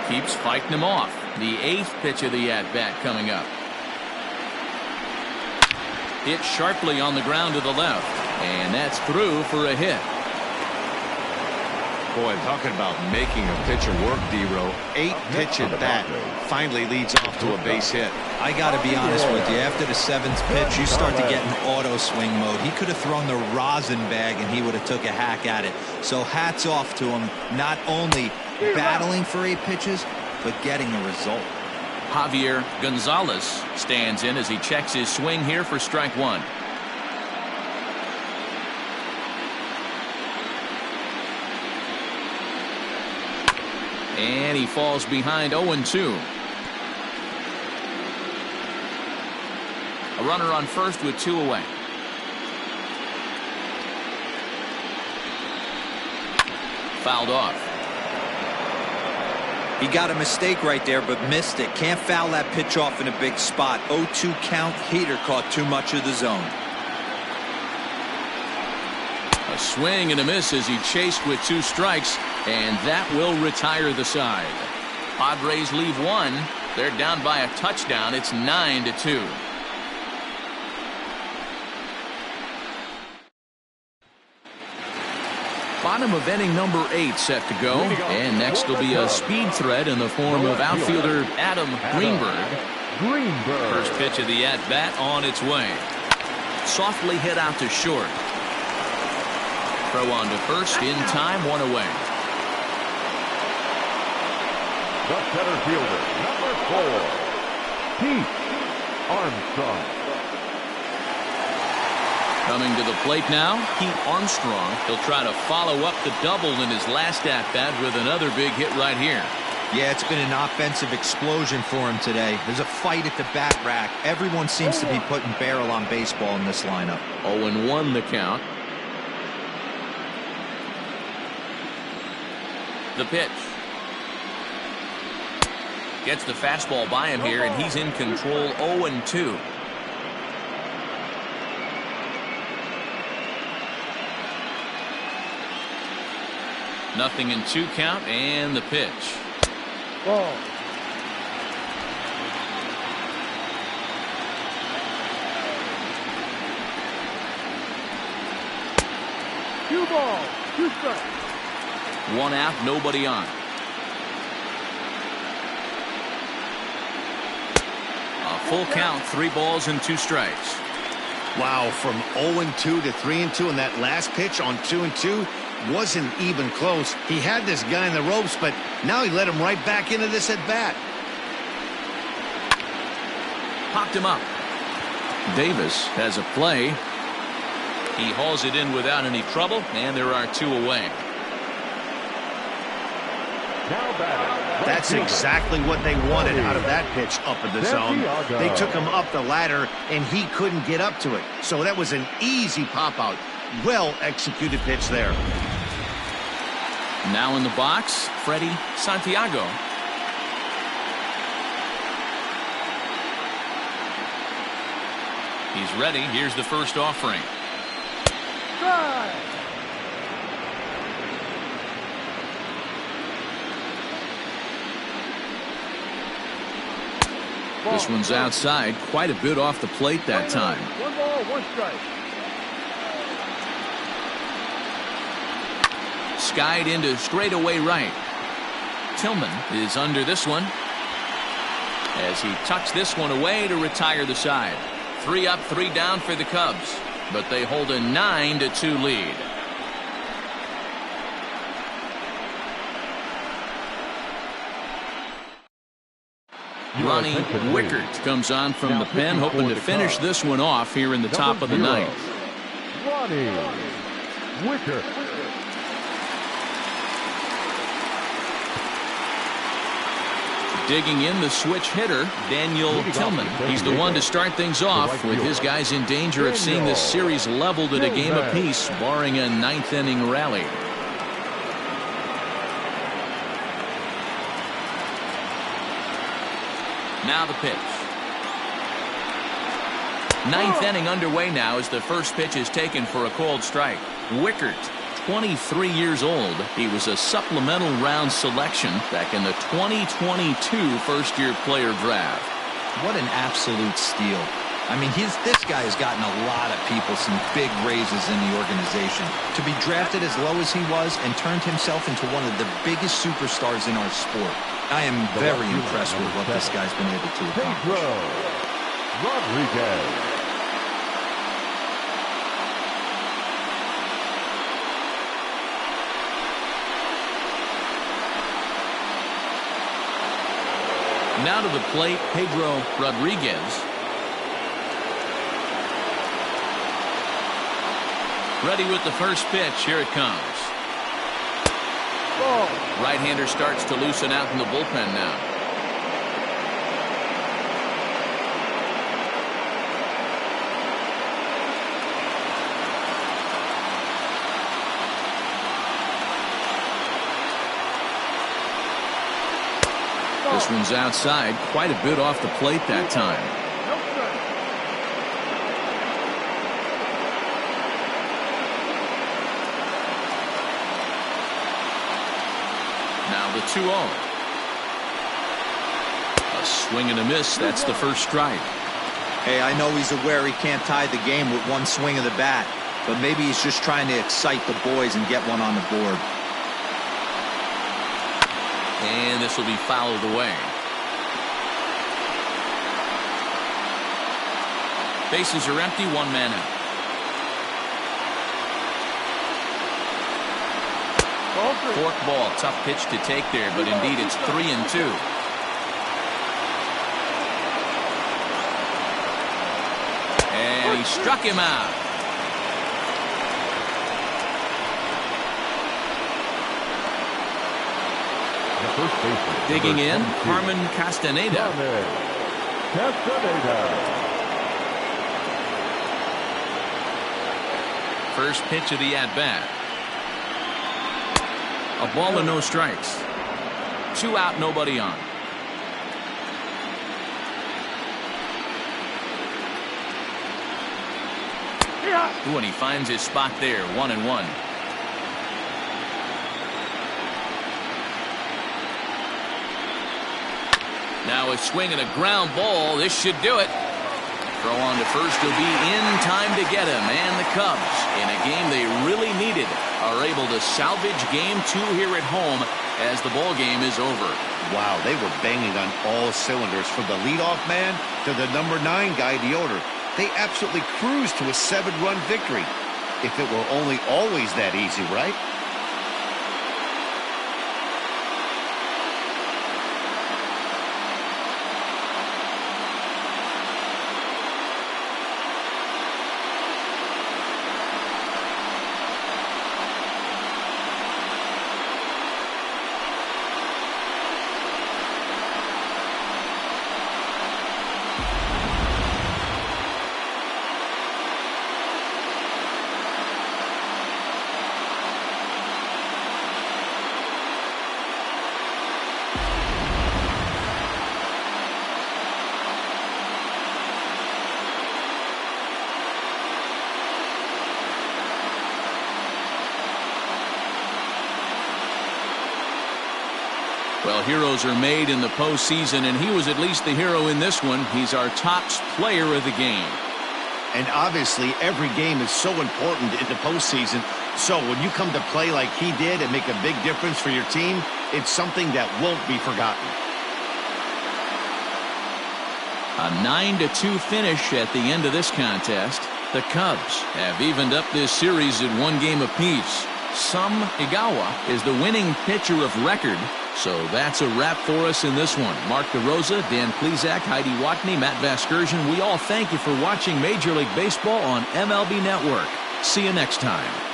S1: Keeps fighting him off. The 8th pitch of the at-bat coming up. Hit sharply on the ground to the left. And that's through for a hit.
S2: Boy, talking about making a pitcher work, D-Row. 8 pitch at bat finally leads off to a base hit.
S4: I got to be honest with you. After the 7th pitch, you start to get in auto swing mode. He could have thrown the rosin bag and he would have took a hack at it. So hats off to him, not only battling for 8 pitches, but getting a result.
S1: Javier Gonzalez stands in as he checks his swing here for strike 1. And he falls behind 0-2. A runner on first with 2 away. Fouled off.
S4: He got a mistake right there, but missed it. Can't foul that pitch off in a big spot. 0-2 count. Heater caught too much of the zone.
S1: A swing and a miss as he chased with 2 strikes, and that will retire the side. Padres leave 1. They're down by a touchdown. It's 9-2. Bottom of inning number 8 set to go, and next will be a speed threat in the form of outfielder Adam Greenberg. First pitch of the at-bat on its way. Softly hit out to short. Throw on to first in time, 1 away.
S3: The center fielder, number 4, Pete Armstrong.
S5: Coming to the plate now, Pete Armstrong. He'll try to follow up the double in his last at-bat with another big hit right here.
S4: Yeah, it's been an offensive explosion for him today. There's a fight at the bat rack. Everyone seems to be putting barrel on baseball in this lineup.
S5: 0-1 the count. The pitch. Gets the fastball by him here, and he's in control. 0-2. Nothing in 2 count, and the pitch.
S8: Ball. 2 balls, 2 strikes.
S5: 1 out, nobody on. A full count, 3 balls and 2 strikes.
S2: Wow, from 0-2 to 3-2, and that last pitch on 2-2 wasn't even close. He had this guy in the ropes, but now he let him right back into this at bat.
S5: Popped him up. Davis has a play. He hauls it in without any trouble, and there are 2 away.
S3: Now batting.
S2: That's exactly what they wanted out of that pitch up in the zone. They took him up the ladder, and he couldn't get up to it. So that was an easy pop-out. Well-executed pitch there.
S5: Now in the box, Freddie Santiago. He's ready. Here's the first offering.
S8: Drive.
S5: This one's outside, quite a bit off the plate that time.
S8: 1 ball, 1 strike.
S5: Skied into straightaway right. Tillman is under this one as he tucks this one away to retire the side. 3 up, 3 down for the Cubs, but they hold a 9-2 lead. Ronnie Wickert comes on from the pen, hoping to finish this one off here in the top of the 9th.
S3: Ronnie Wickert.
S5: Digging in the switch hitter, Daniel Tillman. He's the one to start things off with his guys in danger of seeing this series leveled at a game apiece, barring a 9th inning rally. Now the pitch. 9th inning underway now as the first pitch is taken for a called strike. Wickert, 23 years old. He was a supplemental round selection back in the 2022 first-year player draft.
S4: What an absolute steal. I mean, this guy has gotten a lot of people some big raises in the organization. To be drafted as low as he was and turned himself into one of the biggest superstars in our sport. I am very impressed with what this guy's been able to accomplish.
S3: Rodriguez.
S5: Now to the plate, Pedro Rodriguez. Ready with the first pitch. Here it comes.
S8: Ball.
S5: Right-hander starts to loosen out in the bullpen now. This one's outside, quite a bit off the plate that time.
S8: No strike.
S5: Now the 2-0. A swing and a miss. That's the first strike.
S4: Hey, I know he's aware he can't tie the game with one swing of the bat, but maybe he's just trying to excite the boys and get one on the board.
S5: And this will be fouled away. Bases are empty, 1 man out. Fork ball, tough pitch to take there, but indeed it's 3-2. And he struck him out.
S3: first baseman.
S5: Digging in,
S3: number 22,
S5: Carmen Castaneda.
S3: Carmen Castaneda.
S5: First pitch of the at-bat. A ball and no strikes. 2 out, nobody on. Ooh, and he finds his spot there, 1-1. Now a swing and a ground ball. This should do it. Throw on to first will be in time to get him. And the Cubs, in a game they really needed, are able to salvage game 2 here at home as the ball game is over.
S2: Wow, they were banging on all cylinders from the leadoff man to the number 9 guy in the order. They absolutely cruised to a 7-run victory. If it were only always that easy, right?
S5: Well, heroes are made in the postseason, and he was at least the hero in this one. He's our top player of the game.
S2: And obviously, every game is so important in the postseason. So when you come to play like he did and make a big difference for your team, it's something that won't be forgotten.
S5: A 9-2 finish at the end of this contest. The Cubs have evened up this series at 1 game apiece. Sam Higawa is the winning pitcher of record. So that's a wrap for us in this one. Mark DeRosa, Dan Plesac, Heidi Watney, Matt Vasgersian. We all thank you for watching Major League Baseball on MLB Network. See you next time.